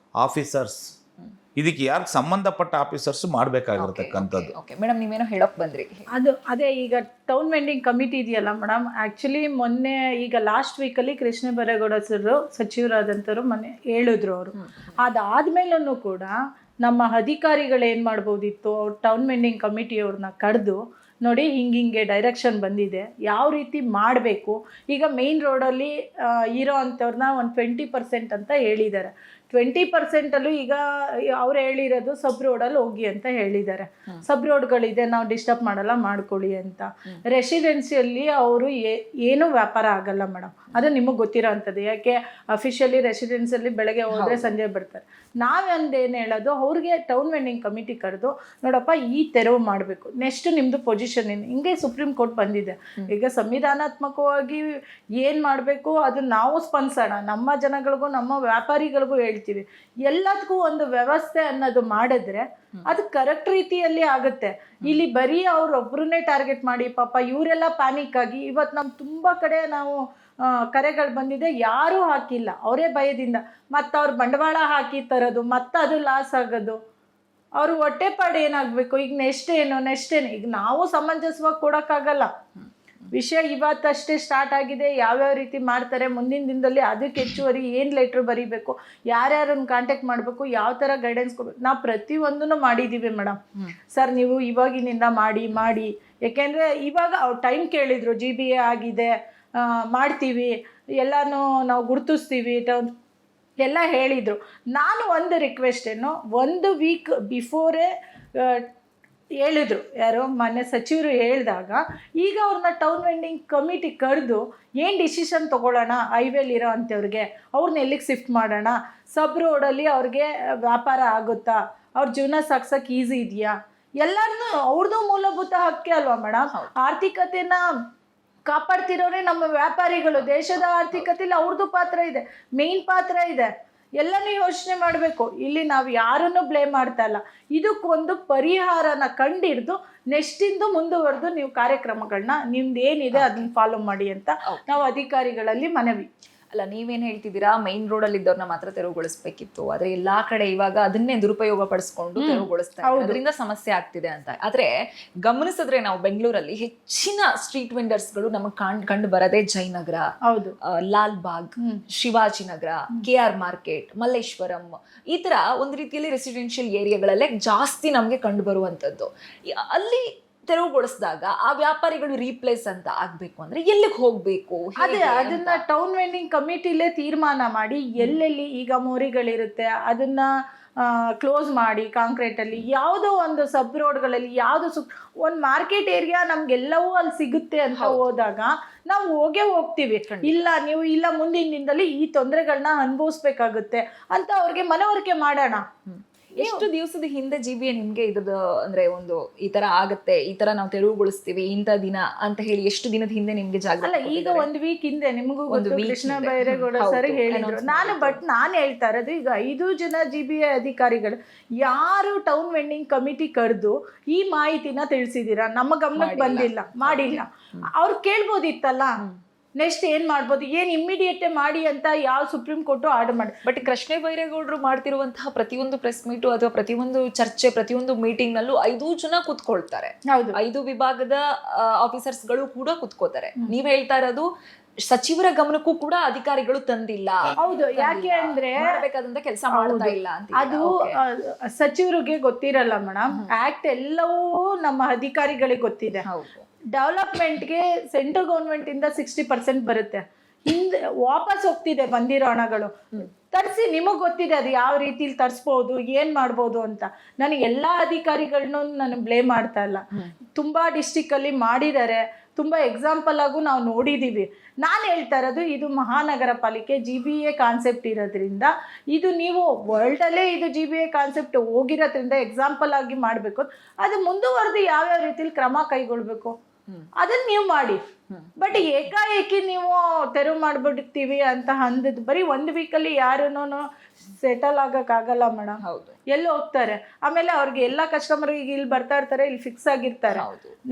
ಆಫೀಸರ್ಸ್. ಇದಕ್ಕೆ ಯಾರು ಸಂಬಂಧಪಟ್ಟ ಆಫೀಸರ್ಸ್ ಮಾಡಬೇಕಾಗಿರ್ತಕ್ಕಂಥದ್ದು. ಮೇಡಮ್, ನೀವೇನೋ ಹೇಳೋಕೆ ಬಂದ್ರಿ. ಅದೇ ಈಗ ಟೌನ್ ವೆಂಡಿಂಗ್ ಕಮಿಟಿ ಇದೆಯಲ್ಲ ಮೇಡಮ್, ಆ್ಯಕ್ಚುಲಿ ಮೊನ್ನೆ ಈಗ ಲಾಸ್ಟ್ ವೀಕಲ್ಲಿ ಕೃಷ್ಣ ಬೈರೇಗೌಡ ಸಚಿವರಾದಂಥವ್ರು ಮೊನ್ನೆ ಹೇಳಿದ್ರು. ಅವರು ಅದಾದ್ಮೇಲೂ ಕೂಡ ನಮ್ಮ ಅಧಿಕಾರಿಗಳು ಏನು ಮಾಡ್ಬೋದಿತ್ತು, ಟೌನ್ ವೆಂಡಿಂಗ್ ಕಮಿಟಿಯವ್ರನ್ನ ಕರೆದು ನೋಡಿ ಹಿಂಗೆ ಡೈರೆಕ್ಷನ್ ಬಂದಿದೆ, ಯಾವ ರೀತಿ ಮಾಡಬೇಕು. ಈಗ ಮೇನ್ ರೋಡಲ್ಲಿ ಇರೋ ಅಂಥವ್ರನ್ನ ಒಂದು 20% ಅಂತ ಹೇಳಿದ್ದಾರೆ. 20%ಅಲ್ಲೂ ಈಗ ಅವ್ರು ಹೇಳಿರೋದು ಸಬ್ ರೋಡಲ್ಲಿ ಹೋಗಿ ಅಂತ ಹೇಳಿದ್ದಾರೆ. ಸಬ್ ರೋಡ್ಗಳಿದೆ, ನಾವು ಡಿಸ್ಟರ್ಬ್ ಮಾಡಲ್ಲ, ಮಾಡ್ಕೊಳ್ಳಿ ಅಂತ. ರೆಸಿಡೆನ್ಸಿಯಲ್ಲಿ ಅವರು ಏನೂ ವ್ಯಾಪಾರ ಆಗಲ್ಲ ಮೇಡಮ್, ಅದು ನಿಮಗೆ ಗೊತ್ತಿರೋ ಅಂಥದ್ದು. ಯಾಕೆ ಅಫಿಷಿಯಲಿ ರೆಸಿಡೆನ್ಸಿಯಲ್ಲಿ ಬೆಳಗ್ಗೆ ಹೋದರೆ ಸಂಜೆ ಬರ್ತಾರೆ. ನಾವೊಂದೇನು ಹೇಳೋದು, ಅವ್ರಿಗೆ ಟೌನ್ ವೆಂಡಿಂಗ್ ಕಮಿಟಿ ಕರೆದು ನೋಡಪ್ಪ ಈ ತೆರವು ಮಾಡಬೇಕು, ನೆಕ್ಸ್ಟ್ ನಿಮ್ಮದು ಪೊಸಿಷನ್ ಏನು. ಹಿಂಗೆ ಸುಪ್ರೀಂ ಕೋರ್ಟ್ ಬಂದಿದೆ. ಈಗ ಸಂವಿಧಾನಾತ್ಮಕವಾಗಿ ಏನು ಮಾಡಬೇಕು ಅದು ನಾವು ಸ್ಪಂದಿಸೋಣ, ನಮ್ಮ ಜನಗಳಿಗೂ ನಮ್ಮ ವ್ಯಾಪಾರಿಗಳಿಗೂ ಹೇಳ್ತೀವಿ. ಎಲ್ಲದಕ್ಕೂ ಒಂದು ವ್ಯವಸ್ಥೆ ಅನ್ನೋದು ಮಾಡಿದ್ರೆ ಅದು ಕರೆಕ್ಟ್ ರೀತಿಯಲ್ಲಿ ಆಗುತ್ತೆ. ಇಲ್ಲಿ ಬರೀ ಅವ್ರೊಬ್ಬರನ್ನೇ ಟಾರ್ಗೆಟ್ ಮಾಡಿ ಪಾಪ ಇವರೆಲ್ಲ ಪ್ಯಾನಿಕ್ ಆಗಿ ಇವತ್ತು ನಮ್ಮ ತುಂಬ ಕಡೆ ನಾವು ಕರೆಗಳು ಬಂದಿದೆ, ಯಾರೂ ಹಾಕಿಲ್ಲ, ಅವರೇ ಭಯದಿಂದ. ಮತ್ತು ಅವ್ರು ಬಂಡವಾಳ ಹಾಕಿ ತರೋದು, ಮತ್ತು ಅದು ಲಾಸ್ ಆಗೋದು. ಅವರು ಹೊಟ್ಟೆಪಾಡು ಏನಾಗಬೇಕು, ಈಗ ನೆಕ್ಸ್ಟ್ ಏನು. ಈಗ ನಾವು ಸಮಂಜಸವಾಗಿ ಕೊಡೋಕ್ಕಾಗಲ್ಲ. ವಿಷಯ ಇವತ್ತಷ್ಟೇ ಸ್ಟಾರ್ಟ್ ಆಗಿದೆ, ಯಾವ್ಯಾವ ರೀತಿ ಮಾಡ್ತಾರೆ, ಮುಂದಿನ ದಿನದಲ್ಲಿ ಅದಕ್ಕೆ ಹೆಚ್ಚುವರಿ ಏನು ಲೆಟ್ರ್ ಬರೀಬೇಕು, ಯಾರ್ಯಾರನ್ನು ಕಾಂಟ್ಯಾಕ್ಟ್ ಮಾಡಬೇಕು, ಯಾವ ಥರ ಗೈಡೆನ್ಸ್ ಕೊಡಬೇಕು, ನಾವು ಪ್ರತಿಯೊಂದನ್ನು ಮಾಡಿದ್ದೀವಿ ಮೇಡಮ್. ಸರ್ ನೀವು ಇವಾಗಿನಿಂದ ಮಾಡಿ ಯಾಕೆಂದರೆ ಇವಾಗ ಅವ್ರು ಟೈಮ್ ಕೇಳಿದರು, GBA ಆಗಿದೆ, ಮಾಡ್ತೀವಿ, ಎಲ್ಲನೂ ನಾವು ಗುರುತಿಸ್ತೀವಿ ಎಲ್ಲ ಹೇಳಿದರು. ನಾನು ಒಂದು ರಿಕ್ವೆಸ್ಟ್ ಏನು, 1 ವೀಕ್ ಬಿಫೋರೇ ಹೇಳಿದರು, ಯಾರೋ ಮೊನ್ನೆ ಸಚಿವರು ಹೇಳಿದಾಗ, ಈಗ ಅವ್ರನ್ನ ಟೌನ್ ವೆಂಡಿಂಗ್ ಕಮಿಟಿ ಕರೆದು ಏನು ಡಿಸಿಷನ್ ತೊಗೊಳ್ಳೋಣ, ಹೈವೇಲಿರೋ ಅಂಥವ್ರಿಗೆ ಅವ್ರನ್ನ ಎಲ್ಲಿಗೆ ಶಿಫ್ಟ್ ಮಾಡೋಣ, ಸಬ್ ರೋಡಲ್ಲಿ ಅವ್ರಿಗೆ ವ್ಯಾಪಾರ ಆಗುತ್ತಾ, ಅವ್ರ ಜೀವನ ಸಾಗ್ಸೋಕ್ಕೆ ಈಸಿ ಇದೆಯಾ, ಎಲ್ಲರನ್ನೂ ಅವ್ರದ್ದು ಮೂಲಭೂತ ಹಕ್ಕೇ ಅಲ್ವಾ ಮೇಡಮ್. ಆರ್ಥಿಕತೆನ ಕಾಪಾಡ್ತಿರೋರೆ ನಮ್ಮ ವ್ಯಾಪಾರಿಗಳು, ದೇಶದ ಆರ್ಥಿಕತೆಯಲ್ಲಿ ಅವ್ರದ್ದು ಪಾತ್ರ ಇದೆ, ಮೇನ್ ಪಾತ್ರ ಇದೆ. ಎಲ್ಲನೂ ಯೋಚನೆ ಮಾಡಬೇಕು. ಇಲ್ಲಿ ನಾವು ಯಾರನ್ನು ಬ್ಲೇಮ್ ಮಾಡ್ತಾ ಇಲ್ಲ, ಇದಕ್ಕೊಂದು ಪರಿಹಾರನ ಕಂಡಿಡ್ದು ನೆಕ್ಸ್ಟಿಂದು ಮುಂದುವರೆದು ನೀವು ಕಾರ್ಯಕ್ರಮಗಳನ್ನ ನಿಮ್ದು ಏನಿದೆ ಅದನ್ನ ಫಾಲೋ ಮಾಡಿ ಅಂತ ನಾವು ಅಧಿಕಾರಿಗಳಲ್ಲಿ ಮನವಿ. ಅಲ್ಲ, ನೀವೇನು ಹೇಳ್ತಿದ್ದೀರಾ, ಮೈನ್ ರೋಡಲ್ಲಿ ಇದ್ದವ್ರನ್ನ ಮಾತ್ರ ತೆರವುಗೊಳಿಸ್ಬೇಕಿತ್ತು, ಆದ್ರೆ ಎಲ್ಲಾ ಕಡೆ ಇವಾಗ ಅದನ್ನೇ ದುರುಪಯೋಗ ಪಡಿಸ್ಕೊಂಡು ತೆರವುಗೊಳಿಸ್ತಾರೆ, ಅದರಿಂದ ಸಮಸ್ಯೆ ಆಗ್ತಿದೆ ಅಂತ. ಆದ್ರೆ ಗಮನಿಸಿದ್ರೆ ನಾವು ಬೆಂಗಳೂರಲ್ಲಿ ಹೆಚ್ಚಿನ ಸ್ಟ್ರೀಟ್ ವೆಂಡರ್ಸ್ಗಳು ನಮಗೆ ಕಂಡು ಬರದೆ ಜಯನಗರ, ಹೌದು, ಲಾಲ್ ಬಾಗ್, ಶಿವಾಜಿನಗರ, KR ಮಾರ್ಕೆಟ್, ಮಲ್ಲೇಶ್ವರಂ, ಈ ತರ ಒಂದು ರೀತಿಯಲ್ಲಿ ರೆಸಿಡೆನ್ಷಿಯಲ್ ಏರಿಯಾಗಳಲ್ಲೇ ಜಾಸ್ತಿ ನಮಗೆ ಕಂಡು ಬರುವಂತದ್ದು. ಅಲ್ಲಿ ತೆರವುಗೊಳಿಸಿದಾಗ ಆ ವ್ಯಾಪಾರಿಗಳು ರೀಪ್ಲೇಸ್ ಅಂತ ಆಗ್ಬೇಕು ಅಂದ್ರೆ ಎಲ್ಲಿಗೆ ಹೋಗ್ಬೇಕು? ಅದೇ ಅದನ್ನ ಟೌನ್ ವೆಂಡಿಂಗ್ ಕಮಿಟಿಲೇ ತೀರ್ಮಾನ ಮಾಡಿ, ಎಲ್ಲೆಲ್ಲಿ ಈಗ ಮೋರಿಗಳಿರುತ್ತೆ ಅದನ್ನ ಕ್ಲೋಸ್ ಮಾಡಿ, ಕಾಂಕ್ರೀಟಲ್ಲಿ ಯಾವುದೋ ಒಂದು ಸಬ್ ರೋಡ್ಗಳಲ್ಲಿ ಯಾವುದೋ ಒಂದು ಮಾರ್ಕೆಟ್ ಏರಿಯಾ ನಮ್ಗೆಲ್ಲವೂ ಅಲ್ಲಿ ಸಿಗುತ್ತೆ ಅಂತ ಹೋದಾಗ ನಾವು ಹೋಗ್ತೀವಿ. ಇಲ್ಲ ನೀವು ಇಲ್ಲ, ಮುಂದಿನ ದಿನದಲ್ಲಿ ಈ ತೊಂದರೆಗಳನ್ನ ಅನುಭವಿಸ್ಬೇಕಾಗುತ್ತೆ ಅಂತ ಅವ್ರಿಗೆ ಮನವರಿಕೆ ಮಾಡೋಣ. ಎಷ್ಟು ದಿವಸದ ಹಿಂದೆ GBA ನಿಮ್ಗೆ ಇದ್ರದ್ದು ಅಂದ್ರೆ ಒಂದು ಈ ತರ ಆಗತ್ತೆ, ಈ ತರ ನಾವು ತೆರವುಗೊಳಿಸ್ತೀವಿ ಇಂಥ ದಿನ ಅಂತ ಹೇಳಿ ಎಷ್ಟು ದಿನದ ಹಿಂದೆ ನಿಮ್ಗೆ ಅಲ್ಲ, ಈಗ 1 ವೀಕ್ ಹಿಂದೆ ನಿಮಗೂ ಕೃಷ್ಣ ಬೈರೇಗೌಡ ಸರ್ ಹೇಳಿದ್ರು. ನಾನು ಹೇಳ್ತಾ ಇರೋದು, ಈಗ 5 ಜನ GBA ಅಧಿಕಾರಿಗಳು ಯಾರು ಟೌನ್ ವೆಂಡಿಂಗ್ ಕಮಿಟಿ ಕರೆದು ಈ ಮಾಹಿತಿನ ತಿಳಿಸಿದೀರಾ, ನಮ್ಮ ಗಮನಕ್ಕೆ ಬಂದಿಲ್ಲ, ಮಾಡಿಲ್ಲ. ಅವ್ರು ಕೇಳ್ಬೋದಿತ್ತಲ್ಲ, ನೆಕ್ಸ್ಟ್ ಏನ್ ಮಾಡ್ಬೋದು, ಏನ್ ಇಮ್ಮಿಡಿಯೇಟ್ ಮಾಡಿ ಅಂತ ಯಾವ ಸುಪ್ರೀಂ ಕೋರ್ಟು ಆರ್ಡರ್ ಮಾಡಿ. ಬಟ್ ಕೃಷ್ಣ ಬೈರೇಗೌಡರು ಮಾಡ್ತಿರುವಂತಹ ಪ್ರತಿಯೊಂದು ಪ್ರೆಸ್ ಮೀಟು ಅಥವಾ ಪ್ರತಿಯೊಂದು ಚರ್ಚೆ, ಪ್ರತಿಯೊಂದು ಮೀಟಿಂಗ್ ನಲ್ಲೂ 5 ಜನ ಕೂತ್ಕೊಳ್ತಾರೆ, 5 ವಿಭಾಗದ ಆಫೀಸರ್ಸ್ಗಳು ಕೂಡ ಕೂತ್ಕೋತಾರೆ. ನೀವ್ ಹೇಳ್ತಾ ಇರೋದು ಸಚಿವರ ಗಮನಕ್ಕೂ ಕೂಡ ಅಧಿಕಾರಿಗಳು ತಂದಿಲ್ಲ. ಹೌದು, ಯಾಕೆ ಅಂದ್ರೆ ಮಾಡಬೇಕಾದಂತ ಕೆಲಸ ಮಾಡ್ತಾ ಇಲ್ಲ ಅಂತ. ಅದು ಸಚಿವರಿಗೆ ಗೊತ್ತಿರಲ್ಲ ಮೇಡಮ್. ಆಕ್ಟ್ ಎಲ್ಲವೂ ನಮ್ಮ ಅಧಿಕಾರಿಗಳಿಗೆ ಗೊತ್ತಿದೆ. ಡೆವಲಪ್ಮೆಂಟ್ಗೆ ಸೆಂಟ್ರಲ್ ಗೌರ್ಮೆಂಟ್ ಇಂದ 60% ಬರುತ್ತೆ, ಹಿಂದೆ ವಾಪಸ್ ಹೋಗ್ತಿದೆ ಬಂದಿರೋ ಹಣಗಳು. ತರಿಸಿ, ನಿಮಗೆ ಗೊತ್ತಿದೆ ಅದು ಯಾವ ರೀತಿಲಿ ತರಿಸ್ಬೋದು, ಏನು ಮಾಡ್ಬೋದು ಅಂತ. ನನಗೆ ಎಲ್ಲ ಅಧಿಕಾರಿಗಳನ್ನೂ ನಾನು ಬ್ಲೇಮ್ ಮಾಡ್ತಾ ಇಲ್ಲ. ತುಂಬ ಡಿಸ್ಟಿಕ್ಕಲ್ಲಿ ಮಾಡಿದ್ದಾರೆ, ತುಂಬ ಎಕ್ಸಾಂಪಲ್ ಆಗು ನಾವು ನೋಡಿದ್ದೀವಿ. ನಾನು ಹೇಳ್ತಾ ಇರೋದು, ಇದು ಮಹಾನಗರ ಪಾಲಿಕೆ GBA ಕಾನ್ಸೆಪ್ಟ್ ಇರೋದ್ರಿಂದ, ಇದು ನೀವು ವರ್ಲ್ಡಲ್ಲೇ ಇದು GBA ಕಾನ್ಸೆಪ್ಟ್ ಹೋಗಿರೋದ್ರಿಂದ ಎಕ್ಸಾಂಪಲ್ ಆಗಿ ಮಾಡಬೇಕು. ಅದು ಮುಂದುವರೆದು ಯಾವ್ಯಾವ ರೀತಿಲಿ ಕ್ರಮ ಕೈಗೊಳ್ಬೇಕು ಅದನ್ನ ನೀವು ಮಾಡಿ. ಬಟ್ ಏಕಾಏಕಿ ನೀವು ತೆರವು ಮಾಡ್ಬಿಡ್ತೀವಿ ಅಂತ ಅಂದದ್ದು ಬರೀ 1 ವೀಕಲ್ಲಿ ಯಾರನ್ನೂ ಸೆಟಲ್ ಆಗಕ್ಕಾಗಲ್ಲ ಮೇಡಮ್. ಹೌದು, ಎಲ್ಲಿ ಹೋಗ್ತಾರೆ, ಆಮೇಲೆ ಅವ್ರಿಗೆ ಎಲ್ಲ ಕಸ್ಟಮರ್ ಈಗ ಇಲ್ಲಿ ಬರ್ತಾ ಇರ್ತಾರೆ, ಇಲ್ಲಿ ಫಿಕ್ಸ್ ಆಗಿರ್ತಾರೆ.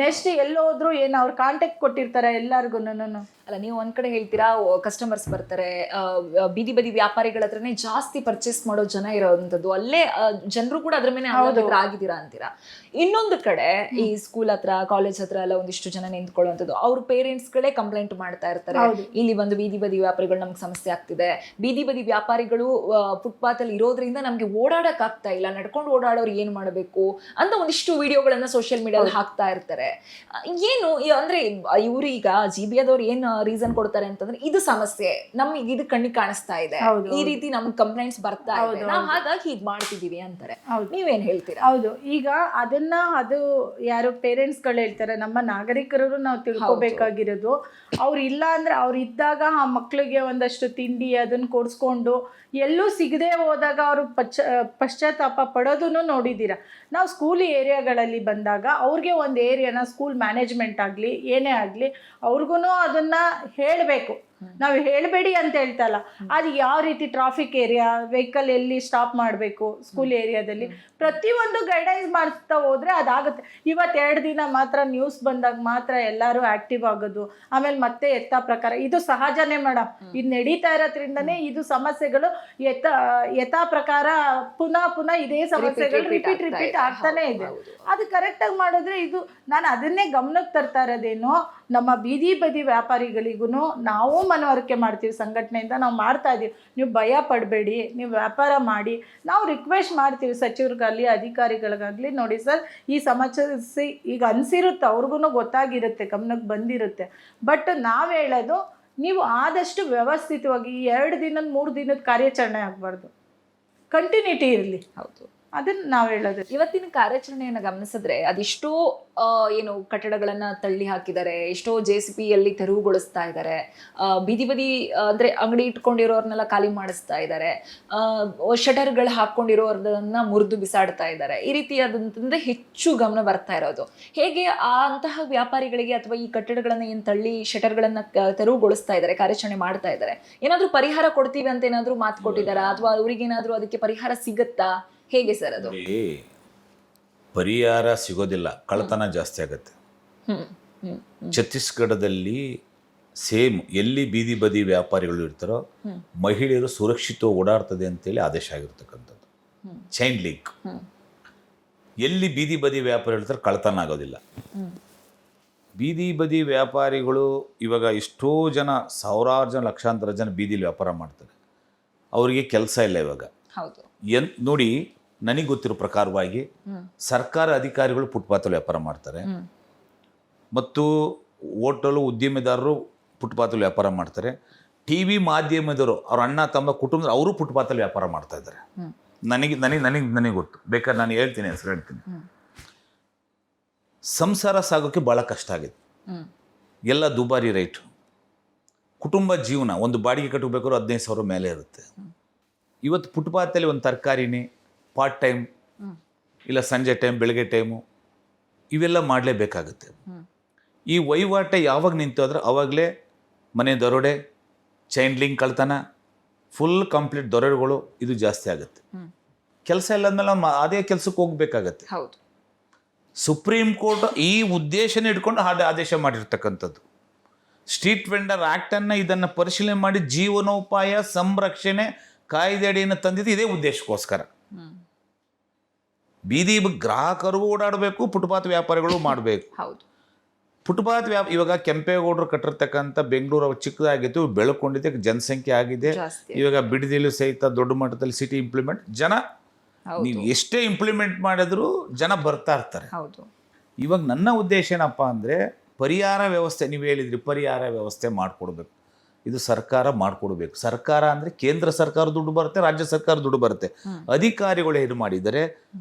ನೆಕ್ಸ್ಟ್ ಎಲ್ಲಿ ಹೋದ್ರು ಏನು ಅವ್ರು ಕಾಂಟ್ಯಾಕ್ಟ್ ಕೊಟ್ಟಿರ್ತಾರೆ ಎಲ್ಲಾರ್ಗು. ಅಲ್ಲ, ನೀವು ಒಂದ್ ಕಡೆ ಹೇಳ್ತೀರಾ ಕಸ್ಟಮರ್ಸ್ ಬರ್ತಾರೆ, ಬೀದಿ ಬದಿ ವ್ಯಾಪಾರಿಗಳ ಹತ್ರನೇ ಜಾಸ್ತಿ ಪರ್ಚೇಸ್ ಮಾಡೋ ಜನ ಇರೋವಂಥದ್ದು, ಅಲ್ಲೇ ಜನರು ಕೂಡ ಅದ್ರ ಮೇಲೆ ಆಗಿದ್ದೀರಾ ಅಂತೀರಾ. ಇನ್ನೊಂದು ಕಡೆ ಈ ಸ್ಕೂಲ್ ಹತ್ರ, ಕಾಲೇಜ್ ಹತ್ರ ಎಲ್ಲ ಒಂದಿಷ್ಟು ಜನ ನಿಂತ್ಕೊಳ್ಳುವಂಥದ್ದು, ಅವ್ರ ಪೇರೆಂಟ್ಸ್ಗಳೇ ಕಂಪ್ಲೇಂಟ್ ಮಾಡ್ತಾ ಇರ್ತಾರೆ, ಇಲ್ಲಿ ಬಂದು ಬೀದಿ ಬದಿ ವ್ಯಾಪಾರಿಗಳು ನಮ್ಗೆ ಸಮಸ್ಯೆ ಆಗ್ತಿದೆ, ಬೀದಿ ಬದಿ ವ್ಯಾಪಾರಿಗಳು ಫುಟ್ಪಾತ್ ಅಲ್ಲಿ ಇರೋದ್ರಿಂದ ನಮ್ಗೆ ಓಡಾಡಕ್ ಆಗ್ತಾ ಇಲ್ಲ, ನಡ್ಕೊಂಡು ಓಡಾಡೋರು ಏನ್ ಮಾಡಬೇಕು ಅಂತ ಒಂದಿಷ್ಟು ವಿಡಿಯೋಗಳನ್ನ ಸೋಷಿಯಲ್ ಮೀಡಿಯಾದಲ್ಲಿ ಹಾಕ್ತಾ ಇರ್ತಾರೆ. ಏನು ಅಂದ್ರೆ ಇವ್ರು ಈಗ GBAದವ್ರು ಏನ್ ರೀಸನ್ ಕೊಡ್ತಾರೆ ಅಂತಂದ್ರೆ, ಇದು ಸಮಸ್ಯೆ ನಮ್ಗೆ ಇದು ಕಣ್ಣಿಗೆ ಕಾಣಿಸ್ತಾ ಇದೆ, ಈ ರೀತಿ ನಮ್ಗೆ ಕಂಪ್ಲೇಂಟ್ಸ್ ಬರ್ತಾ ಇದೆ, ನಾವು ಹಾಗಾಗಿ ಹೀಗ್ ಮಾಡ್ತಿದೀವಿ ಅಂತಾರೆ. ನೀವೇನ್ ಹೇಳ್ತೀರಾ? ಹೌದು, ಈಗ ಅದು ಯಾರು ಪೇರೆಂಟ್ಸ್ಗಳು ಹೇಳ್ತಾರೆ, ನಮ್ಮ ನಾಗರಿಕರು ನಾವು ತಿಳ್ಕೊಬೇಕಾಗಿರೋದು, ಅವ್ರು ಇಲ್ಲ ಅಂದ್ರೆ ಅವ್ರು ಇದ್ದಾಗ ಆ ಮಕ್ಳಿಗೆ ಒಂದಷ್ಟು ತಿಂಡಿ ಅದನ್ನ ಕೊಡಿಸ್ಕೊಂಡು ಎಲ್ಲೂ ಸಿಗದೆ ಹೋದಾಗ ಅವರು ಪಶ್ಚಾತ್ತಾಪ ಪಡೋದನ್ನು ನೋಡಿದ್ದೀರಾ. ನಾವು ಸ್ಕೂಲ್ ಏರಿಯಾಗಳಲ್ಲಿ ಬಂದಾಗ ಅವ್ರಿಗೆ ಒಂದು ಏರಿಯಾನ ಸ್ಕೂಲ್ ಮ್ಯಾನೇಜ್ಮೆಂಟ್ ಆಗಲಿ ಏನೇ ಆಗಲಿ ಅವ್ರಿಗೂ ಅದನ್ನು ಹೇಳಬೇಕು. ನಾವು ಹೇಳಬೇಡಿ ಅಂತ ಹೇಳ್ತಾ ಇಲ್ಲ, ಅದು ಯಾವ ರೀತಿ ಟ್ರಾಫಿಕ್ ಏರಿಯಾ, ವೆಹಿಕಲ್ ಎಲ್ಲಿ ಸ್ಟಾಪ್ ಮಾಡಬೇಕು, ಸ್ಕೂಲ್ ಏರಿಯಾದಲ್ಲಿ ಪ್ರತಿಯೊಂದು ಗೈಡೆನ್ಸ್ ಮಾಡ್ತಾ ಹೋದ್ರೆ ಅದಾಗುತ್ತೆ. 2 ದಿನ ಮಾತ್ರ ನ್ಯೂಸ್ ಬಂದಾಗ ಮಾತ್ರ ಎಲ್ಲರೂ ಆಕ್ಟಿವ್ ಆಗೋದು, ಆಮೇಲೆ ಮತ್ತೆ ಪ್ರಕಾರ ಇದು ಸಹಜನೇ ಮೇಡಮ್. ಇದು ನಡೀತಾ ಇರೋದ್ರಿಂದನೇ ಇದು ಸಮಸ್ಯೆಗಳು ಯಥಾ ಪ್ರಕಾರ ಪುನಃ ಇದೇ ಸಮಸ್ಯೆಗಳು ರಿಪೀಟ್ ಆಗ್ತಾನೆ ಇದೆ. ಅದು ಕರೆಕ್ಟಾಗಿ ಮಾಡಿದ್ರೆ ಇದು, ನಾನು ಅದನ್ನೇ ಗಮನಕ್ಕೆ ತರ್ತಾ ಇರೋದೇನು, ನಮ್ಮ ಬೀದಿ ಬದಿ ವ್ಯಾಪಾರಿಗಳಿಗೂ ನಾವು ಮನವರಿಕೆ ಮಾಡ್ತೀವಿ, ಸಂಘಟನೆಯಿಂದ ನಾವು ಮಾಡ್ತಾ ಇದ್ದೀವಿ. ನೀವು ಭಯ ಪಡಬೇಡಿ, ನೀವು ವ್ಯಾಪಾರ ಮಾಡಿ. ನಾವು ರಿಕ್ವೆಸ್ಟ್ ಮಾಡ್ತೀವಿ ಸಚಿವರಿಗಾಗಲಿ ಅಧಿಕಾರಿಗಳಿಗಾಗಲಿ, ನೋಡಿ ಸರ್ ಈ ಸಮಸ್ಯೆ ಈಗ ಅನಿಸಿರುತ್ತೆ, ಅವ್ರಿಗೂ ಗೊತ್ತಾಗಿರುತ್ತೆ, ಗಮನಕ್ಕೆ ಬಂದಿರುತ್ತೆ. ಬಟ್ ನಾವು ಹೇಳೋದು ನೀವು ಆದಷ್ಟು ವ್ಯವಸ್ಥಿತವಾಗಿ 2 ದಿನದ 3 ದಿನದ ಕಾರ್ಯಾಚರಣೆ ಆಗಬಾರ್ದು, ಕಂಟಿನ್ಯೂಟಿ ಇರಲಿ. ಹೌದು, ಅದನ್ನು ನಾವು ಹೇಳೋದು. ಇವತ್ತಿನ ಕಾರ್ಯಾಚರಣೆಯನ್ನು ಗಮನಿಸಿದ್ರೆ ಅದೆಷ್ಟೋ ಏನು ಕಟ್ಟಡಗಳನ್ನ ತಳ್ಳಿ ಹಾಕಿದ್ದಾರೆ, ಎಷ್ಟೋ JCPಯಲ್ಲಿ ತೆರವುಗೊಳಿಸ್ತಾ ಇದ್ದಾರೆ, ಬೀದಿ ಬದಿ ಅಂದ್ರೆ ಅಂಗಡಿ ಇಟ್ಕೊಂಡಿರೋರ್ನೆಲ್ಲ ಖಾಲಿ ಮಾಡಿಸ್ತಾ ಇದ್ದಾರೆ, ಶಟರ್ಗಳು ಹಾಕೊಂಡಿರೋರನ್ನ ಮುರಿದು ಬಿಸಾಡ್ತಾ ಇದ್ದಾರೆ. ಈ ರೀತಿಯಾದಂತಂದ್ರೆ ಹೆಚ್ಚು ಗಮನ ಬರ್ತಾ ಇರೋದು. ಹೇಗೆ ಅಂತಹ ವ್ಯಾಪಾರಿಗಳಿಗೆ ಅಥವಾ ಈ ಕಟ್ಟಡಗಳನ್ನ ಏನು ತಳ್ಳಿ ಶಟರ್ಗಳನ್ನ ತೆರವುಗೊಳಿಸ್ತಾ ಇದ್ದಾರೆ, ಕಾರ್ಯಾಚರಣೆ ಮಾಡ್ತಾ ಇದ್ದಾರೆ, ಏನಾದ್ರೂ ಪರಿಹಾರ ಕೊಡ್ತೀವಿ ಅಂತ ಏನಾದ್ರೂ ಮಾತು ಕೊಟ್ಟಿದ್ದಾರಾ, ಅಥವಾ ಅವ್ರಿಗೇನಾದ್ರೂ ಅದಕ್ಕೆ ಪರಿಹಾರ ಸಿಗತ್ತಾ, ಹೇಗೆ ಸರ್ ಅದು? ಪರಿಹಾರ ಸಿಗೋದಿಲ್ಲ, ಕಳ್ಳತನ ಜಾಸ್ತಿ ಆಗುತ್ತೆ. ಛತ್ತೀಸ್ಗಢದಲ್ಲಿ ಸೇಮ್ ಎಲ್ಲಿ ಬೀದಿ ಬದಿ ವ್ಯಾಪಾರಿಗಳು ಇರ್ತಾರೋ ಮಹಿಳೆಯರು ಸುರಕ್ಷಿತ ಓಡಾಡ್ತದೆ ಅಂತೇಳಿ ಆದೇಶ ಆಗಿರ್ತಕ್ಕಂಥದ್ದು. ಚೈನ್ ಲಿಂಕ್, ಎಲ್ಲಿ ಬೀದಿ ಬದಿ ವ್ಯಾಪಾರಿ ಇರ್ತಾರೆ ಕಳ್ಳತನ ಆಗೋದಿಲ್ಲ. ಬೀದಿ ಬದಿ ವ್ಯಾಪಾರಿಗಳು ಇವಾಗ ಎಷ್ಟೋ ಜನ, ಸಾವಿರಾರು ಜನ, ಲಕ್ಷಾಂತರ ಜನ ಬೀದಿಲಿ ವ್ಯಾಪಾರ ಮಾಡ್ತಾರೆ, ಅವರಿಗೆ ಕೆಲಸ ಇಲ್ಲ ಇವಾಗ. ಹೌದು, ನೋಡಿ ನನಗೆ ಗೊತ್ತಿರೋ ಪ್ರಕಾರವಾಗಿ ಸರ್ಕಾರ ಅಧಿಕಾರಿಗಳು ಫುಟ್ಪಾತಲ್ಲಿ ವ್ಯಾಪಾರ ಮಾಡ್ತಾರೆ, ಮತ್ತು ಹೋಟೆಲು ಉದ್ಯಮಿದಾರರು ಫುಟ್ಪಾತಲ್ಲಿ ವ್ಯಾಪಾರ ಮಾಡ್ತಾರೆ, TV ಮಾಧ್ಯಮದವರು ಅವ್ರ ಅಣ್ಣ ತಮ್ಮ ಕುಟುಂಬದವರು ಅವರು ಫುಟ್ಪಾತಲ್ಲಿ ವ್ಯಾಪಾರ ಮಾಡ್ತಾ ಇದ್ದಾರೆ. ನನಗೆ ಗೊತ್ತು, ಬೇಕಾದ್ರೆ ನಾನು ಹೇಳ್ತೀನಿ, ಹೆಸರು ಹೇಳ್ತೀನಿ. ಸಂಸಾರ ಸಾಗೋಕ್ಕೆ ಭಾಳ ಕಷ್ಟ ಆಗಿದೆ, ಎಲ್ಲ ದುಬಾರಿ ರೈಟು. ಕುಟುಂಬ ಜೀವನ, ಒಂದು ಬಾಡಿಗೆ ಕಟ್ಟಬೇಕಾದ್ರೂ 15,000 ಮೇಲೆ ಇರುತ್ತೆ. ಇವತ್ತು ಫುಟ್ಪಾತಲ್ಲಿ ಒಂದು ತರಕಾರಿನೇ ಪಾರ್ಟ್ ಟೈಮ್ ಇಲ್ಲ ಸಂಜೆ ಟೈಮ್ ಬೆಳಗ್ಗೆ ಟೈಮು ಇವೆಲ್ಲ ಮಾಡಲೇಬೇಕಾಗುತ್ತೆ. ಈ ವಹಿವಾಟ ಯಾವಾಗ ನಿಂತೋದ್ರೆ ಅವಾಗಲೇ ಮನೆ ದರೋಡೆ, ಚೈನ್ ಲಿಂಕ್ ಕಳ್ತನ, ಫುಲ್ ಕಂಪ್ಲೀಟ್ ದರೋಡೆಗಳು ಇದು ಜಾಸ್ತಿ ಆಗುತ್ತೆ. ಕೆಲಸ ಇಲ್ಲ ಅಂದಮೇಲೆ ನಾವು ಅದೇ ಕೆಲಸಕ್ಕೆ ಹೋಗ್ಬೇಕಾಗತ್ತೆ. ಹೌದು, ಸುಪ್ರೀಂ ಕೋರ್ಟ್ ಈ ಉದ್ದೇಶನ ಇಟ್ಕೊಂಡು ಆದೇಶ ಮಾಡಿರ್ತಕ್ಕಂಥದ್ದು. ಸ್ಟ್ರೀಟ್ ವೆಂಡರ್ ಆ್ಯಕ್ಟನ್ನು ಇದನ್ನು ಪರಿಶೀಲನೆ ಮಾಡಿ ಜೀವನೋಪಾಯ ಸಂರಕ್ಷಣೆ ಕಾಯ್ದೆ ಅಡಿಯನ್ನು ತಂದಿದ್ದು ಇದೇ ಉದ್ದೇಶಕ್ಕೋಸ್ಕರ. ಬೀದಿ ಗ್ರಾಹಕರು ಓಡಾಡಬೇಕು, ಫುಟ್ಪಾತ್ ವ್ಯಾಪಾರಿಗಳು ಮಾಡಬೇಕು. ಹೌದು, ಫುಟ್ಪಾತ್ ಇವಾಗ ಕೆಂಪೇಗೌಡರು ಕಟ್ಟಿರ್ತಕ್ಕಂಥ ಬೆಂಗಳೂರು ಚಿಕ್ಕದಾಗಿತ್ತು, ಬೆಳ್ಕೊಂಡಿದೆ, ಜನಸಂಖ್ಯೆ ಆಗಿದೆ. ಇವಾಗ ಬಿಡದಿಲು ಸಹಿತ ದೊಡ್ಡ ಮಟ್ಟದಲ್ಲಿ ಸಿಟಿ ಇಂಪ್ಲಿಮೆಂಟ್, ಜನ ನೀವು ಎಷ್ಟೇ ಇಂಪ್ಲಿಮೆಂಟ್ ಮಾಡಿದ್ರು ಜನ ಬರ್ತಾ ಇರ್ತಾರೆ. ಹೌದು, ಇವಾಗ ನನ್ನ ಉದ್ದೇಶ ಏನಪ್ಪ ಅಂದರೆ ಪರಿಹಾರ ವ್ಯವಸ್ಥೆ, ನೀವು ಹೇಳಿದ್ರಿ ಪರಿಹಾರ ವ್ಯವಸ್ಥೆ ಮಾಡಿಕೊಡ್ಬೇಕು. ಇದು ಸರ್ಕಾರ ಮಾಡಿಕೊಡ್ಬೇಕು. ಸರ್ಕಾರ ಅಂದರೆ ಕೇಂದ್ರ ಸರ್ಕಾರ ದುಡ್ಡು ಬರುತ್ತೆ, ರಾಜ್ಯ ಸರ್ಕಾರ ದುಡ್ಡು ಬರುತ್ತೆ. ಅಧಿಕಾರಿಗಳು ಏನು ಮಾಡಿದ್ದಾರೆ,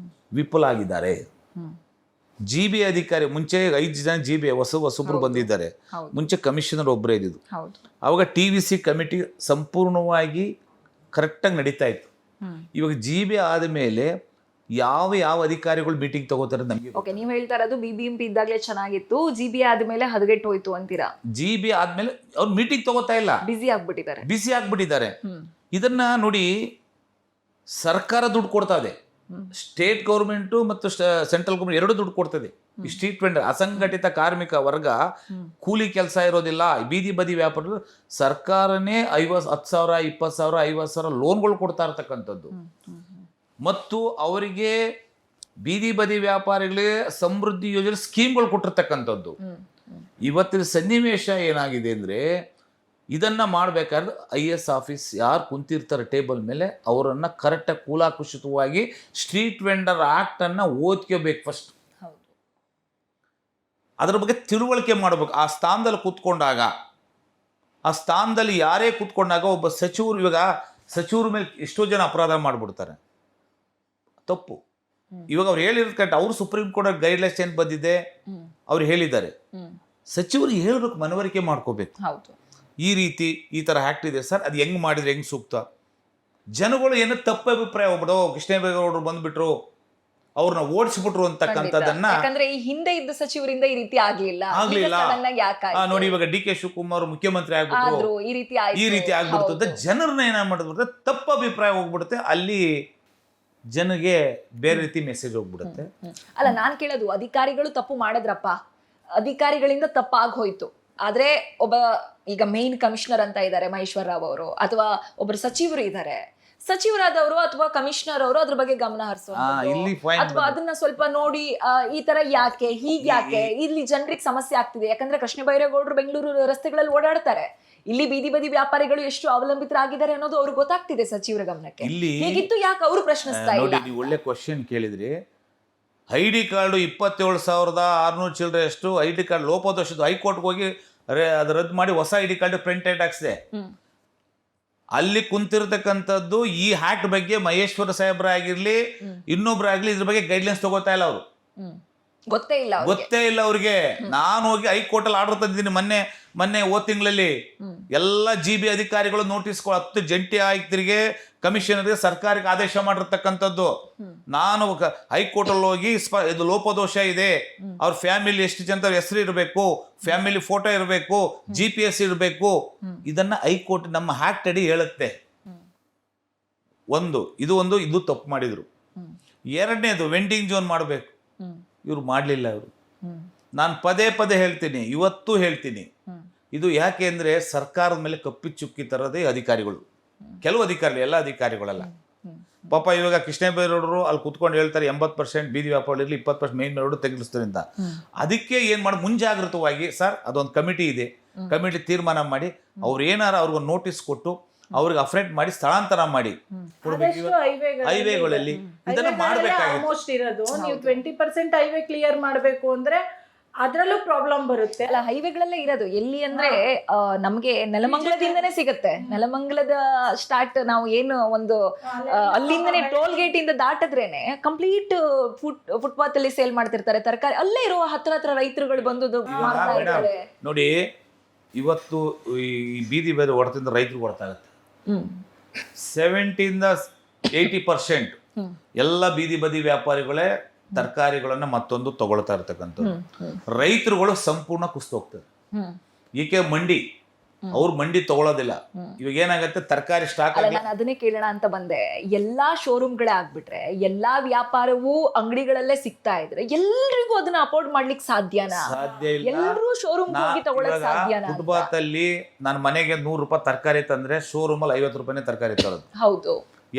ವಿಫಲ ಆಗಿದ್ದಾರೆ. GB ಅಧಿಕಾರಿ ಮುಂಚೆ 5 ಜನ GB ಹೊಸಬ್ರು ಬಂದಿದ್ದಾರೆ. ಮುಂಚೆ ಕಮಿಷನರ್ ಒಬ್ಬರೇ ಇದ್ದಿದ್ದು. ಅವಾಗ TVC ಕಮಿಟಿ ಸಂಪೂರ್ಣವಾಗಿ ಕರೆಕ್ಟಾಗಿ ನಡೀತಾ ಇತ್ತು. ಇವಾಗ GB ಆದಮೇಲೆ ಯಾವ ಅಧಿಕಾರಿಗಳು ಮೀಟಿಂಗ್ ತಗೋತಾರೆ ನಮಗೆ. ಓಕೆ, ನೀವು ಹೇಳ್ತಾ ಇರೋದು BBMP ಇದ್ದಾಗಲೇ ಚೆನ್ನಾಗಿತ್ತು, GB ಆದ್ಮೇಲೆ ಹದಗೆಟ್ಟು ಹೋಯ್ತು ಅಂತೀರಾ? GB ಆದ್ಮೇಲೆ ಅವ್ರು ಮೀಟಿಂಗ್ ತಗೋತಾ ಇಲ್ಲ, ಬಿಸಿ ಆಗ್ಬಿಟ್ಟಿದ್ದಾರೆ. ಇದನ್ನ ನೋಡಿ, ಸರ್ಕಾರ ದುಡ್ಡು ಕೊಡ್ತಾ ಇದೆ, ಸ್ಟೇಟ್ ಗೌರ್ಮೆಂಟು ಮತ್ತು ಸೆಂಟ್ರಲ್ ಗೌರ್ಮೆಂಟ್ ಎರಡು ದುಡ್ಡು ಕೊಡ್ತದೆ. ಈ ಸ್ಟ್ರೀಟ್ ವೆಂಡರ್, ಅಸಂಘಟಿತ ಕಾರ್ಮಿಕ ವರ್ಗ, ಕೂಲಿ ಕೆಲಸ ಇರೋದಿಲ್ಲ, ಬೀದಿ ಬದಿ ವ್ಯಾಪಾರ, ಸರ್ಕಾರನೇ 10,000, 20,000, 50,000 ಲೋನ್ಗಳು ಕೊಡ್ತಾ ಇರ್ತಕ್ಕಂಥದ್ದು. ಮತ್ತು ಅವರಿಗೆ ಬೀದಿ ಬದಿ ವ್ಯಾಪಾರಿಗಳಿಗೆ ಸಮೃದ್ಧಿ ಯೋಜನೆ ಸ್ಕೀಮ್ಗಳು ಕೊಟ್ಟಿರ್ತಕ್ಕಂಥದ್ದು. ಇವತ್ತಿನ ಸನ್ನಿವೇಶ ಏನಾಗಿದೆ ಅಂದರೆ, ಇದನ್ನ ಮಾಡಬೇಕಾದ್ರೆ IAS ಆಫೀಸ್ ಯಾರು ಕುಂತಿರ್ತಾರೆ ಟೇಬಲ್ ಮೇಲೆ ಅವರನ್ನು ಕರೆಕ್ಟಾಗಿ ಕೂಲಾಕುಷಿತವಾಗಿ ಸ್ಟ್ರೀಟ್ ವೆಂಡರ್ ಆ್ಯಕ್ಟನ್ನು ಓದ್ಕೋಬೇಕು ಫಸ್ಟ್. ಅದ್ರ ಬಗ್ಗೆ ತಿಳುವಳಿಕೆ ಮಾಡಬೇಕು. ಆ ಸ್ಥಾನದಲ್ಲಿ ಕೂತ್ಕೊಂಡಾಗ, ಆ ಸ್ಥಾನದಲ್ಲಿ ಯಾರೇ ಕೂತ್ಕೊಂಡಾಗ ಒಬ್ಬ ಸಚಿವರು, ಇವಾಗ ಸಚಿವರ ಮೇಲೆ ಎಷ್ಟೋ ಜನ ಅಪರಾಧ ಮಾಡಿಬಿಡ್ತಾರೆ, ತಪ್ಪು. ಇವಾಗ ಅವ್ರು ಹೇಳಿರೋದು ಕರೆಕ್ಟ್. ಅವರು ಸುಪ್ರೀಂ ಕೋರ್ಟ್ ಗೈಡ್ಲೈನ್ಸ್ ಏನು ಬಂದಿದೆ ಅವ್ರು ಹೇಳಿದ್ದಾರೆ, ಸಚಿವರು ಹೇಳ್ಬೇಕು, ಮನವರಿಕೆ ಮಾಡ್ಕೋಬೇಕು. ಈ ರೀತಿ ಈ ಥರ ಆ್ಯಕ್ಟ್ ಇದೆ ಸರ್, ಅದು ಹೆಂಗೆ ಮಾಡಿದ್ರೆ ಹೆಂಗೆ ಸೂಕ್ತ. ಜನಗಳು ಏನೋ ತಪ್ಪು ಅಭಿಪ್ರಾಯ ಹೋಗ್ಬಿಡು, ಕೃಷ್ಣೇಗೌಡರು ಬಂದ್ಬಿಟ್ರು, ಅವ್ರನ್ನ ಓಡಿಸ್ಬಿಟ್ರು ಅಂತಕ್ಕಂಥದ್ದನ್ನ. ಯಾಕಂದ್ರೆ ಈ ಹಿಂದೆ ಇದ್ದ ಸಚಿವರಿಂದ ಈ ರೀತಿ ಆಗ್ಲಿಲ್ಲ. ನೋಡಿ, ಇವಾಗ DK ಶಿವಕುಮಾರ್ ಮುಖ್ಯಮಂತ್ರಿ ಆಗ್ಬಿಟ್ರು, ಈ ರೀತಿ ಆಗ್ಬಿಡ್ತದೆ. ಜನರನ್ನ ಏನ ಮಾಡ್ಬಿಡುತ್ತೆ, ತಪ್ಪು ಅಭಿಪ್ರಾಯ ಹೋಗ್ಬಿಡುತ್ತೆ, ಅಲ್ಲಿ ಜನಗೆ ಬೇರೆ ರೀತಿ ಮೆಸೇಜ್ ಹೋಗ್ಬಿಡುತ್ತೆ. ಅಲ್ಲ, ನಾನ್ ಕೇಳೋದು, ಅಧಿಕಾರಿಗಳು ತಪ್ಪು ಮಾಡಿದ್ರಪ್ಪ, ಅಧಿಕಾರಿಗಳಿಂದ ತಪ್ಪಾಗೋಯ್ತು, ಆದ್ರೆ ಒಬ್ಬ ಈಗ ಮೇನ್ ಕಮಿಷನರ್ ಅಂತ ಇದ್ದಾರೆ ಮಹೇಶ್ವರ್ ರಾವ್ ಅವರು, ಅಥವಾ ಒಬ್ಬರು ಸಚಿವರು ಇದ್ದಾರೆ, ಸಚಿವರಾದವರು ಅಥವಾ ಕಮಿಷನರ್ ಅವರು ಅದ್ರ ಬಗ್ಗೆ ಗಮನ ಹರಿಸುವಂತದ್ದು ಇಲ್ಲಿ point ಅಥವಾ ಅದನ್ನ ಸ್ವಲ್ಪ ನೋಡಿ ಈ ತರ ಯಾಕೆ ಹೀಗ್ ಯಾಕೆ ಇಲ್ಲಿ ಜನರಿಗೆ ಸಮಸ್ಯೆ ಆಗ್ತಿದೆ. ಯಾಕಂದ್ರೆ ಕೃಷ್ಣ ಬೈರೇಗೌಡರು ಬೆಂಗಳೂರು ರಸ್ತೆಗಳಲ್ಲಿ ಓಡಾಡ್ತಾರೆ, ಇಲ್ಲಿ ಬೀದಿ ಬದಿ ವ್ಯಾಪಾರಿಗಳು ಎಷ್ಟು ಅವಲಂಬಿತರಾಗಿದ್ದಾರೆ ಅನ್ನೋದು ಅವ್ರಿಗೆ ಗೊತ್ತಾಗ್ತಿದೆ ಸಚಿವರ ಗಮನಕ್ಕೆ. ಇಲ್ಲಿ ಹೀಗಿತ್ತು ಯಾಕೆ ಅವರು ಪ್ರಶ್ನಿಸ್ತಾ ಇಲ್ಲ? ನೋಡಿ, ನೀವು ಒಳ್ಳೆ ಕ್ವಶನ್ ಕೇಳಿದ್ರಿ. ID ಕಾರ್ಡು 27,600 ಚಿಲ್ಲರೆ ಅಷ್ಟು ID ಕಾರ್ಡ್ ಲೋಪದೋಷದ್ದು ಹೈಕೋರ್ಟ್ಗೆ ಹೋಗಿ ಅದು ರದ್ದು ಮಾಡಿ ಹೊಸ ID ಕಾರ್ಡ್ ಪ್ರಿಂಟೆಡ್ ಹಾಕ್ಸಿದೆ. ಅಲ್ಲಿ ಕುಂತಿರ್ತಕ್ಕಂಥದ್ದು ಈ ಹ್ಯಾಕ್ಟ್ ಬಗ್ಗೆ ಮಹೇಶ್ವರ ಸಾಹೇಬ್ರ ಆಗಿರ್ಲಿ ಇನ್ನೊಬ್ರಾಗ್ಲಿ ಇದ್ರ ಬಗ್ಗೆ ಗೈಡ್ಲೈನ್ಸ್ ತಗೋತಾ ಇಲ್ಲ ಅವರು. ಗೊತ್ತೇ ಇಲ್ಲ ಅವ್ರಿಗೆ. ನಾನು ಹೋಗಿ ಹೈಕೋರ್ಟ್ ಅಲ್ಲಿ ಆರ್ಡರ್ ತಂದಿದ್ದೀನಿ ಮೊನ್ನೆ ತಿಂಗಳಲ್ಲಿ. ಎಲ್ಲ GB ಅಧಿಕಾರಿಗಳು ನೋಟಿಸ್ 10 ಜಂಟಿ ಆಯುಕ್ತರಿಗೆ ಕಮಿಷನರ್ಗೆ ಸರ್ಕಾರಕ್ಕೆ ಆದೇಶ ಮಾಡಿರ್ತಕ್ಕಂಥದ್ದು. ನಾನು ಹೈಕೋರ್ಟ್ ಅಲ್ಲಿ ಹೋಗಿ ಇದು ಲೋಪದೋಷ ಇದೆ, ಅವ್ರ ಫ್ಯಾಮಿಲಿ ಎಷ್ಟು ಜನ ಹೆಸರು ಇರಬೇಕು, ಫ್ಯಾಮಿಲಿ ಫೋಟೋ ಇರಬೇಕು, GPS ಇರಬೇಕು, ಇದನ್ನ ಹೈಕೋರ್ಟ್ ನಮ್ಮ ಹ್ಯಾಕ್ಟ್ ಅಡಿ ಹೇಳುತ್ತೆ. ಇದು ತಪ್ಪು ಮಾಡಿದ್ರು. ಎರಡನೇದು ವೆಂಡಿಂಗ್ ಝೋನ್ ಮಾಡಬೇಕು, ಇವ್ರು ಮಾಡಲಿಲ್ಲ. ಇವರು ನಾನು ಪದೇ ಹೇಳ್ತೀನಿ, ಇವತ್ತು ಹೇಳ್ತೀನಿ, ಇದು ಯಾಕೆ ಅಂದ್ರೆ ಸರ್ಕಾರದ ಮೇಲೆ ಕಪ್ಪಿ ಚುಕ್ಕಿ ತರದೇ ಅಧಿಕಾರಿಗಳು. ಕೆಲವು ಅಧಿಕಾರಿಗಳು, ಎಲ್ಲ ಅಧಿಕಾರಿಗಳಲ್ಲ. ಪಾಪ ಇವಾಗ ಕೃಷ್ಣ ಬೈರೇಗೌಡರು ಅಲ್ಲಿ ಕುತ್ಕೊಂಡು ಹೇಳ್ತಾರೆ 80% ಬೀದಿ ವ್ಯಾಪಾರ ಇರಲಿ, 20% ಮೇನ್ ರೋಡ್ ತೆಗೆಲಿಸ್ತಾರೆ ಅಂತ. ಅದಕ್ಕೆ ಏನ್ ಮಾಡಿ ಮುಂಜಾಗ್ರತವಾಗಿ ಸರ್ ಅದೊಂದು ಕಮಿಟಿ ಇದೆ, ಕಮಿಟಿ ತೀರ್ಮಾನ ಮಾಡಿ ಅವ್ರು ಏನಾರ ಅವ್ರಿಗೊಂದು ನೋಟಿಸ್ ಕೊಟ್ಟು ಅವ್ರಿಗೆ ಅಫ್ರೆಂಟ್ ಮಾಡಿ ಸ್ಥಳಾಂತರ ಮಾಡಿ ಹೈವೇಗಳಲ್ಲಿ ಇದನ್ನ ಆಲ್ಮೋಸ್ಟ್ ಇರೋದು. ನೀವು 20% ಹೈವೇ ಕ್ಲಿಯರ್ ಮಾಡಬೇಕು ಅಂದ್ರೆ ಅದ್ರಲ್ಲೂ ಪ್ರಾಬ್ಲಮ್ ಬರುತ್ತೆ. ಅಲ್ಲ, ಹೈವೇಗಳಲ್ಲೇ ಇರೋದು ಎಲ್ಲಿ ಅಂದ್ರೆ ನಮ್ಗೆ ನೆಲಮಂಗಲದಿಂದನೇ ಸಿಗುತ್ತೆ. ನೆಲಮಂಗಲದ ಸ್ಟಾರ್ಟ್ ನಾವು ಏನು ಒಂದು ಅಲ್ಲಿಂದನೇ ಟೋಲ್ ಗೇಟ್ ಇಂದ ದಾಟದ್ರೇನೆ ಕಂಪ್ಲೀಟ್ ಫುಟ್ಪಾತ್ ಅಲ್ಲಿ ಸೇಲ್ ಮಾಡ್ತಿರ್ತಾರೆ ತರಕಾರಿ. ಅಲ್ಲೇ ಇರುವ ಹತ್ರ ರೈತರುಗಳು ಬಂದು ಮಾಡ್ತಾ ಇರ್ತಾರೆ. ನೋಡಿ, ಇವತ್ತು ಈ ಬೀದಿ ಬೇರೆ ಹೊಡೆತದಿಂದ ರೈತರಿಗೆ ಗೊತ್ತಾಗುತ್ತೆ. 70-80% ಎಲ್ಲ ಬೀದಿ ಬದಿ ವ್ಯಾಪಾರಿಗಳೇ ತರಕಾರಿಗಳನ್ನ ಮತ್ತೊಂದು ತಗೊಳ್ತಾ ಇರ್ತಕ್ಕಂಥದ್ದು. ರೈತರುಗಳು ಸಂಪೂರ್ಣ ಕುಸ್ತೋಗ್ತದೆ. ಈಕೆ ಅವ್ರು ಮಂಡಿ ತಗೊಳ್ಳೋದಿಲ್ಲ. ಇವಾಗ ಏನಾಗುತ್ತೆ, ತರಕಾರಿ ಸ್ಟಾಕ್ ನಾನು ಅದನ್ನೇ ಕೇಳೋಣ ಅಂತ ಬಂದೆ. ಎಲ್ಲಾ ಶೋರೂಮ್ಗಳೇ ಆಗ್ಬಿಟ್ರೆ, ಎಲ್ಲಾ ವ್ಯಾಪಾರವೂ ಅಂಗಡಿಗಳಲ್ಲೇ ಸಿಗ್ತಾ ಇದ್ರೆ ಎಲ್ರಿಗೂ ಅದನ್ನ ಅಫೋರ್ಡ್ ಮಾಡ್ಲಿಕ್ಕೆ ಸಾಧ್ಯನಾ? ಸಾಧ್ಯ ಇಲ್ಲ. ಎಲ್ಲರೂ ಶೋರೂಮ್ ಹೋಗಿ ತಗೊಳ್ಳೋಕೆ ಸಾಧ್ಯನಾ? ಫುಟ್ಪಾತ್ ಅಲ್ಲಿ ನಾನು ಮನೆಗೆ 100 ರೂಪಾಯಿ ತರಕಾರಿ ತಂದ್ರೆ ಶೋರೂಮ್ ಅಲ್ಲಿ 50 ರೂಪಾಯಿನೇ ತರಕಾರಿ ತರೋದು. ಹೌದು.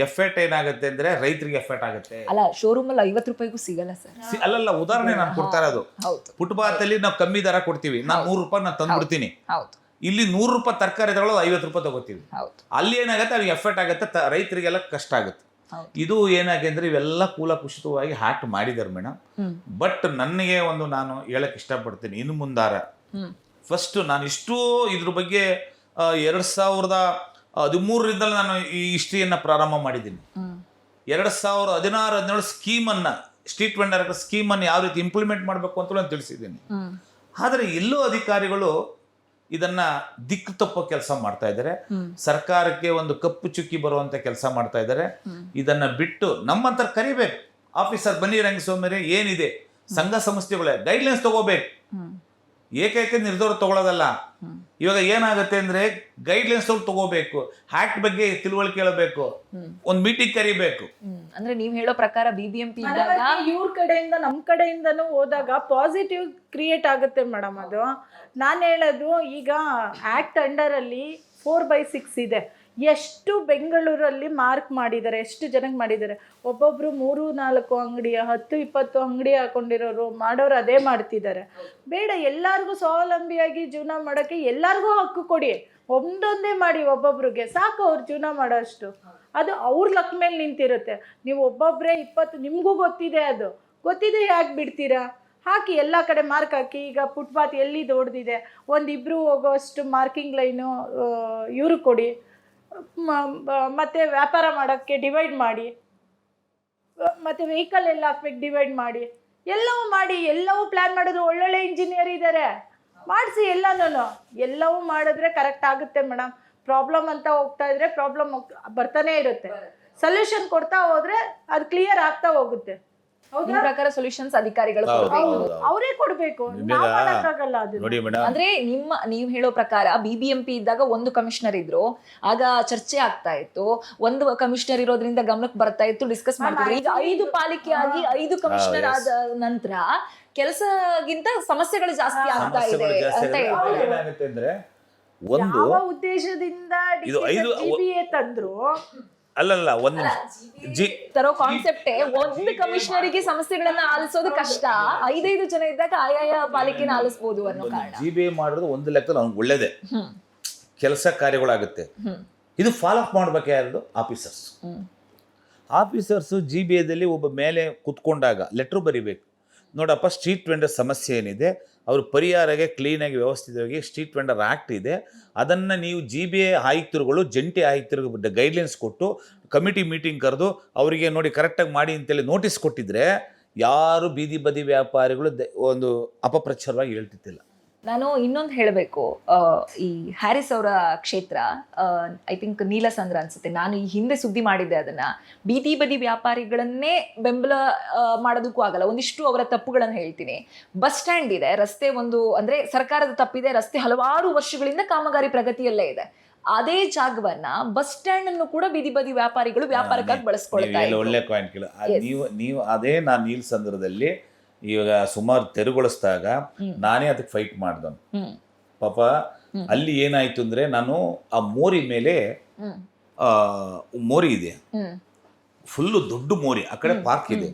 ಎಫೆಕ್ಟ್ ಏನಾಗುತ್ತೆ ಅಂದ್ರೆ ರೈತರಿಗೆ ಎಫೆಕ್ಟ್ ಆಗುತ್ತೆ. ಅಲ್ಲ, ಶೋರೂಮ್ ಅಲ್ಲಿ 50 ರೂಪಾಯಿಗೂ ಸಿಗಲ್ಲ ಸರ್. ಅಲ್ಲಲ್ಲ, ಉದಾಹರಣೆ ನಾನು ಕೊಡ್ತಾ ಇರೋದು. ಫುಟ್ಪಾತ್ ಅಲ್ಲಿ ನಾವು ಕಮ್ಮಿ ದರ ಕೊಡ್ತೀವಿ, ನಾನು 100 ರೂಪಾಯಿ ನಾನು ತಂದ್ಬಿಡ್ತೀನಿ. ಇಲ್ಲಿ 100 ರೂಪಾಯಿ ತರಕಾರಿ ತಗೊಳ್ಳೋದು 50 ರೂಪಾಯಿ ತಗೋತೀವಿ. ಅಲ್ಲಿ ಏನಾಗುತ್ತೆ, ಅವ್ರಿಗೆ ಎಫೆಕ್ಟ್ ಆಗುತ್ತೆ, ರೈತರಿಗೆಲ್ಲ ಕಷ್ಟ ಆಗುತ್ತೆ. ಇದು ಏನಾಗಿದೆ ಅಂದ್ರೆ ಇವೆಲ್ಲ ಕೂಲಕುಷಿತವಾಗಿ ಹ್ಯಾಕ್ಟ್ ಮಾಡಿದಾರೆ ಮೇಡಮ್. ಬಟ್ ನನಗೆ ನಾನು ಹೇಳಕ್ ಇಷ್ಟಪಡ್ತೀನಿ, ಇನ್ನು ಮುಂದಾರ ಫಸ್ಟ್ ನಾನು ಇಷ್ಟು ಇದ್ರ ಬಗ್ಗೆ 2013ರಿಂದ ನಾನು ಈ ಹಿಸ್ಟ್ರಿಯನ್ನ ಪ್ರಾರಂಭ ಮಾಡಿದ್ದೀನಿ. 2016-17 ಸ್ಕೀಮನ್ನ, ಸ್ಟ್ರೀಟ್ ವೆಂಡರ್ ಸ್ಕೀಮನ್ನು ಯಾವ ರೀತಿ ಇಂಪ್ಲಿಮೆಂಟ್ ಮಾಡಬೇಕು ಅಂತ ನಾನು ತಿಳಿಸಿದ್ದೀನಿ. ಆದರೆ ಎಲ್ಲೋ ಅಧಿಕಾರಿಗಳು ಇದನ್ನ ದಿಕ್ಕು ತಪ್ಪೋ ಕೆಲಸ ಮಾಡ್ತಾ ಇದ್ದಾರೆ. ಸರ್ಕಾರಕ್ಕೆ ಒಂದು ಕಪ್ಪು ಚುಕ್ಕಿ ಬರುವಂತ ಕೆಲಸ ಮಾಡ್ತಾ ಇದ್ದಾರೆ. ಇದನ್ನ ಬಿಟ್ಟು ನಮ್ಮಂತರ ಕರಿಬೇಕು, ಆಫೀಸರ್ ಬನ್ನಿ ರಂಗಸ್ವಾಮಿ ಏನಿದೆ, ಸಂಘ ಸಂಸ್ಥೆಗಳೇ ಗೈಡ್ಲೈನ್ಸ್ ತಗೋಬೇಕು, ಏಕೈಕ ನಿರ್ಧಾರ ತಗೊಳ್ಳೋದಲ್ಲ. ಇವಾಗ ಏನಾಗುತ್ತೆ ಅಂದ್ರೆ ಗೈಡ್ಲೈನ್ಸ್ ತಗೋಬೇಕು, ಹ್ಯಾಕ್ಟ್ ಬಗ್ಗೆ ತಿಳುವಳಿಕೆ ಹೇಳಬೇಕು, ಒಂದು ಮೀಟಿಂಗ್ ಕರಿಬೇಕು. ಅಂದ್ರೆ ನೀವ್ ಹೇಳೋ ಪ್ರಕಾರ BBMP ಇವ್ರ ಕಡೆಯಿಂದ ನಮ್ ಕಡೆಯಿಂದನೂ ಹೋದಾಗ ಪಾಸಿಟಿವ್ ಕ್ರಿಯೇಟ್ ಆಗುತ್ತೆ ಮೇಡಮ್. ಅದು ನಾನು ಹೇಳೋದು, ಈಗ ಆಕ್ಟ್ ಅಂಡರ್ ಅಲ್ಲಿ 4/6 ಇದೆ. ಎಷ್ಟು ಬೆಂಗಳೂರಲ್ಲಿ ಮಾರ್ಕ್ ಮಾಡಿದ್ದಾರೆ, ಎಷ್ಟು ಜನಕ್ಕೆ ಮಾಡಿದ್ದಾರೆ. ಒಬ್ಬೊಬ್ರು 3-4 ಅಂಗಡಿ, 10-20 ಅಂಗಡಿ ಹಾಕೊಂಡಿರೋರು ಮಾಡೋರು ಅದೇ ಮಾಡ್ತಿದ್ದಾರೆ. ಬೇಡ, ಎಲ್ಲರಿಗೂ ಸ್ವಾವಲಂಬಿಯಾಗಿ ಜೀವನ ಮಾಡೋಕ್ಕೆ ಎಲ್ಲರಿಗೂ ಹಕ್ಕು ಕೊಡಿ. ಒಂದೊಂದೇ ಮಾಡಿ ಒಬ್ಬೊಬ್ರಿಗೆ ಸಾಕು, ಅವ್ರು ಜೀವನ ಮಾಡೋ ಅಷ್ಟು. ಅದು ಅವ್ರ ಲಕ್ ಮೇಲೆ ನಿಂತಿರುತ್ತೆ. ನೀವು ಒಬ್ಬೊಬ್ಬರೇ 20, ನಿಮಗೂ ಗೊತ್ತಿದೆ, ಅದು ಗೊತ್ತಿದೆ, ಯಾಕೆ ಬಿಡ್ತೀರಾ? ಹಾಕಿ, ಎಲ್ಲ ಕಡೆ ಮಾರ್ಕ್ ಹಾಕಿ. ಈಗ ಫುಟ್ಪಾತ್ ಎಲ್ಲಿ ದೊಡ್ಡದಿದೆ, ಒಂದಿಬ್ರು ಹೋಗೋಷ್ಟು ಮಾರ್ಕಿಂಗ್ ಲೈನು ಇವ್ರಿಗೆ ಕೊಡಿ. ಮತ್ತು ವ್ಯಾಪಾರ ಮಾಡೋಕ್ಕೆ ಡಿವೈಡ್ ಮಾಡಿ, ಮತ್ತು ವೆಹಿಕಲ್ ಎಲ್ಲ ಹಾಕ್ಬೇಕು ಡಿವೈಡ್ ಮಾಡಿ, ಎಲ್ಲವೂ ಮಾಡಿ. ಎಲ್ಲವೂ ಪ್ಲ್ಯಾನ್ ಮಾಡಿದ್ರು, ಒಳ್ಳೊಳ್ಳೆ ಇಂಜಿನಿಯರ್ ಇದ್ದಾರೆ, ಮಾಡಿಸಿ. ಎಲ್ಲವೂ ಮಾಡಿದ್ರೆ ಕರೆಕ್ಟ್ ಆಗುತ್ತೆ ಮೇಡಮ್. ಪ್ರಾಬ್ಲಮ್ ಅಂತ ಹೋಗ್ತಾ ಇದ್ರೆ ಪ್ರಾಬ್ಲಮ್ ಬರ್ತಾನೆ ಇರುತ್ತೆ. ಸೊಲ್ಯೂಷನ್ ಕೊಡ್ತಾ ಹೋದ್ರೆ ಅದು ಕ್ಲಿಯರ್ ಆಗ್ತಾ ಹೋಗುತ್ತೆ. ನಿಮ್ ಪ್ರಕಾರ ಸೊಲ್ಯೂಷನ್ಸ್ ಅಧಿಕಾರಿಗಳು ಅವರೇ ಕೊಡ್ಬೇಕು, ಅಂದ್ರೆ ನೀವ್ ಹೇಳೋ ಪ್ರಕಾರ BBMP ಇದ್ದಾಗ ಒಂದು ಕಮಿಷನರ್ ಇದ್ರು, ಆಗ ಚರ್ಚೆ ಆಗ್ತಾ ಇತ್ತು. ಒಂದು ಕಮಿಷನರ್ ಇರೋದ್ರಿಂದ ಗಮನಕ್ಕೆ ಬರ್ತಾ ಇತ್ತು, ಡಿಸ್ಕಸ್ ಮಾಡ್ತಿದ್ರು. ಈಗ 5 ಪಾಲಿಕೆ ಆಗಿ 5 ಕಮಿಷನರ್ ಆದ ನಂತರ ಕೆಲಸಗಿಂತ ಸಮಸ್ಯೆಗಳು ಜಾಸ್ತಿ ಆಗ್ತಾ ಇದೆ ಅಂತ ಹೇಳ್ತಾರೆ. ಯಾವ ಉದ್ದೇಶದಿಂದ ತಂದ್ರು ಅಲ್ಲಲ್ಲ ಒಂದು ಜಿ ತರೋ ಕಾನ್ಸೆಪ್ಟೇ ಒಂದು ಕಮಿಷನರಿಗೆ ಸಮಸ್ಯೆಗಳನ್ನ ಆಲಿಸೋದು ಕಷ್ಟ, 5 ಜನ ಇದ್ದಾಗ ಆಯಾಯ ಪಾಲಿಕೆನ ಆಲಿಸಬಹುದು ಅನ್ನೋ ಕಾರಣ. GBA ಮಾಡೋದು ಒಂದು ಲೆಕ್ಕದಲ್ಲಿ ಅವ್ನಿಗೆ ಒಳ್ಳೇದೇ, ಕೆಲಸ ಕಾರ್ಯಗಳಾಗುತ್ತೆ. ಇದು ಫಾಲೋ ಅಪ್ ಮಾಡ್ಬೇಕು ಯಾರ್ದು? ಆಫೀಸರ್ಸ್. ಆಫೀಸರ್ಸು GBAದಲ್ಲಿ ಒಬ್ಬ ಮೇಲೆ ಕುತ್ಕೊಂಡಾಗ ಲೆಟ್ರ್ ಬರಿಬೇಕು, ನೋಡಪ್ಪ ಸ್ಟ್ರೀಟ್ ವೆಂಡರ್ ಸಮಸ್ಯೆ ಏನಿದೆ, ಅವರು ಪರಿಹಾರಕ್ಕೆ ಕ್ಲೀನಾಗಿ ವ್ಯವಸ್ಥಿತವಾಗಿ ಸ್ಟ್ರೀಟ್ ವೆಂಡರ್ ಆ್ಯಕ್ಟ್ ಇದೆ, ಅದನ್ನು ನೀವು GBA ಆಯುಕ್ತರುಗಳು ಜಂಟಿ ಆಯುಕ್ತರಿಗೆ ಗೈಡ್ಲೈನ್ಸ್ ಕೊಟ್ಟು ಕಮಿಟಿ ಮೀಟಿಂಗ್ ಕರೆದು ಅವರಿಗೆ ನೋಡಿ ಕರೆಕ್ಟಾಗಿ ಮಾಡಿ ಅಂತೇಳಿ ನೋಟಿಸ್ ಕೊಟ್ಟಿದ್ರೆ ಯಾರು ಬೀದಿ ಬದಿ ವ್ಯಾಪಾರಿಗಳು ಒಂದು ಅಪಪ್ರಚಾರವಾಗಿ ಹೇಳ್ತಿದ್ದಿಲ್ಲ. ನಾನು ಇನ್ನೊಂದು ಹೇಳಬೇಕು, ಈ ಹ್ಯಾರಿಸ್ ಅವರ ಕ್ಷೇತ್ರ ಐ ಥಿಂಕ್ ನೀಲಸಂದ್ರ ಅನ್ಸುತ್ತೆ, ನಾನು ಈ ಹಿಂದೆ ಸುದ್ದಿ ಮಾಡಿದ್ದೆ ಅದನ್ನ. ಬೀದಿ ಬದಿ ವ್ಯಾಪಾರಿಗಳನ್ನೇ ಬೆಂಬಲ ಮಾಡೋದಕ್ಕೂ ಆಗಲ್ಲ, ಒಂದಿಷ್ಟು ಅವರ ತಪ್ಪುಗಳನ್ನು ಹೇಳ್ತೀನಿ. ಬಸ್ ಸ್ಟ್ಯಾಂಡ್ ಇದೆ, ರಸ್ತೆ ಒಂದು ಅಂದ್ರೆ ಸರ್ಕಾರದ ತಪ್ಪಿದೆ, ರಸ್ತೆ ಹಲವಾರು ವರ್ಷಗಳಿಂದ ಕಾಮಗಾರಿ ಪ್ರಗತಿಯಲ್ಲೇ ಇದೆ. ಅದೇ ಜಾಗವನ್ನ ಬಸ್ ಸ್ಟ್ಯಾಂಡ್ ಅನ್ನು ಕೂಡ ಬೀದಿ ಬದಿ ವ್ಯಾಪಾರಿಗಳು ವ್ಯಾಪಾರಕ್ಕಾಗಿ ಬಳಸ್ಕೊಳ್ತಾ ಇದ್ದಾರೆ. ಒಳ್ಳೆ ಪಾಯಿಂಟ್ ಕೇಳ. ನೀವು ಅದೇ ನಾನು ನೀಲಸಂದ್ರದಲ್ಲಿ ಇವಾಗ ಸುಮಾರು ತೆರವುಗೊಳಿಸಿದಾಗ ನಾನೇ ಅದಕ್ಕೆ ಫೈಟ್ ಮಾಡ್ದನು. ಪಾಪ ಅಲ್ಲಿ ಏನಾಯ್ತು ಅಂದ್ರೆ, ನಾನು ಆ ಮೋರಿ ಮೇಲೆ ಮೋರಿ ಇದೆ, ಫುಲ್ಲು ದೊಡ್ಡ ಮೋರಿ, ಆ ಕಡೆ ಪಾರ್ಕ್ ಇದೆ,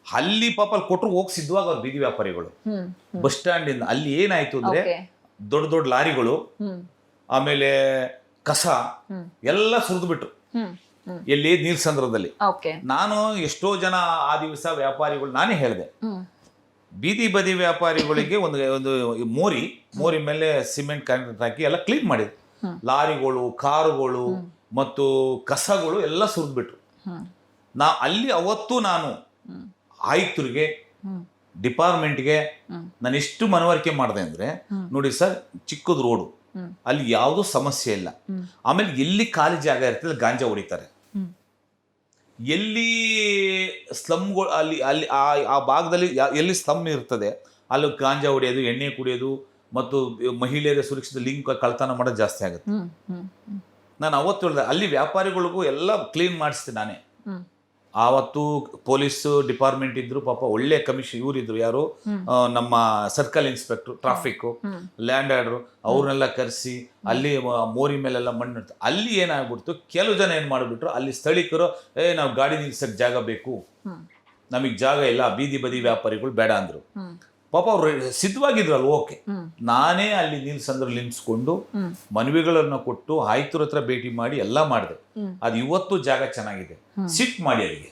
ಅಲ್ಲಿ ಪಾಪ ಅಲ್ಲಿ ಕೊಟ್ಟರು ಹೋಗ್ಸಿದ್ವಾಗ ಅವ್ರು ಬೀದಿ ವ್ಯಾಪಾರಿಗಳು ಬಸ್ ಸ್ಟ್ಯಾಂಡ್ ಇಂದ ಅಲ್ಲಿ ಏನಾಯ್ತು ಅಂದ್ರೆ ದೊಡ್ಡ ದೊಡ್ಡ ಲಾರಿಗಳು ಆಮೇಲೆ ಕಸ ಎಲ್ಲ ಸುರಿದು ಬಿಟ್ರು. ಎಲ್ಲಿ? ನೀಲಸಂದ್ರದಲ್ಲಿ. ನಾನು ಎಷ್ಟೋ ಜನ ಆ ದಿವಸ ವ್ಯಾಪಾರಿಗಳು ನಾನೇ ಹೇಳಿದೆ, ಬೀದಿ ಬದಿ ವ್ಯಾಪಾರಿಗಳಿಗೆ ಒಂದು ಮೋರಿ ಮೇಲೆ ಸಿಮೆಂಟ್ ಕಾಂಕ್ರೀಟ್ ಹಾಕಿ ಎಲ್ಲ ಕ್ಲೀನ್ ಮಾಡಿದ್ರು. ಲಾರಿಗಳು, ಕಾರುಗಳು ಮತ್ತು ಕಸಗಳು ಎಲ್ಲ ಸುರಿದ್ಬಿಟ್ರು. ಅಲ್ಲಿ ಅವತ್ತು ನಾನು ಆಯುಕ್ತರಿಗೆ, ಡಿಪಾರ್ಟ್ಮೆಂಟ್ಗೆ ನಾನು ಎಷ್ಟು ಮನವರಿಕೆ ಮಾಡಿದೆ ಅಂದ್ರೆ, ನೋಡಿ ಸರ್, ಚಿಕ್ಕದು ರೋಡು, ಅಲ್ಲಿ ಯಾವುದೂ ಸಮಸ್ಯೆ ಇಲ್ಲ. ಆಮೇಲೆ ಎಲ್ಲಿ ಖಾಲಿ ಜಾಗ ಇರ್ತದೆ ಗಾಂಜಾ ಹೊಡಿತಾರೆ, ಎಲ್ಲಿ ಸ್ಲಮ್ಗಳು ಅಲ್ಲಿ ಅಲ್ಲಿ ಆ ಭಾಗದಲ್ಲಿ ಎಲ್ಲಿ ಸ್ಲಮ್ ಇರ್ತದೆ ಅಲ್ಲಿ ಗಾಂಜಾ ಹೊಡೆಯೋದು, ಎಣ್ಣೆ ಕುಡಿಯೋದು ಮತ್ತು ಮಹಿಳೆಯರ ಸುರಕ್ಷಿತ ಲಿಂಕ್ ಕಳ್ತನ ಮಾಡೋದು ಜಾಸ್ತಿ ಆಗುತ್ತೆ. ನಾನು ಅವತ್ತು ಹೇಳಿದೆ, ಅಲ್ಲಿ ವ್ಯಾಪಾರಿಗಳಿಗೂ ಎಲ್ಲ ಕ್ಲೀನ್ ಮಾಡಿಸ್ತೆ ನಾನೇ. ಆವತ್ತು ಪೊಲೀಸ್ ಡಿಪಾರ್ಟ್ಮೆಂಟ್ ಇದ್ರು, ಪಾಪ ಒಳ್ಳೆ ಕಮಿಷನ್ ಇವರಿದ್ರು, ಯಾರು ನಮ್ಮ circle inspector traffic, land order, ಅವ್ರನ್ನೆಲ್ಲ ಕರೆಸಿ ಅಲ್ಲಿ ಮೋರಿ ಮೇಲೆಲ್ಲ ಮಣ್ಣು. ಅಲ್ಲಿ ಏನಾಗ್ಬಿಡ್ತು, ಕೆಲವು ಜನ ಏನ್ ಮಾಡಿಬಿಟ್ರು, ಅಲ್ಲಿ ಸ್ಥಳೀಕರು ನಾವು ಗಾಡಿ ನಿಲ್ಸಕ್ ಜಾಗ ಬೇಕು, ನಮಗ್ ಜಾಗ ಇಲ್ಲ, ಬೀದಿ ಬದಿ ವ್ಯಾಪಾರಿಗಳು ಬೇಡ ಅಂದ್ರು. ಪಾಪ ಅವ್ರು ಸಿದ್ಧವಾಗಿದ್ರಲ್ಲ, ಓಕೆ. ನಾನೇ ಅಲ್ಲಿ ನೀಲಸಂದ್ರ ನಿಲ್ಸ್ಕೊಂಡು ಮನವಿಗಳನ್ನ ಕೊಟ್ಟು ಆಯುಕ್ತರ ಹತ್ರ ಭೇಟಿ ಮಾಡಿ ಎಲ್ಲ ಮಾಡಿದೆ. ಅದು ಇವತ್ತು ಜಾಗ ಚೆನ್ನಾಗಿದೆ, ಶಿಫ್ಟ್ ಮಾಡಿ ಅಲ್ಲಿಗೆ.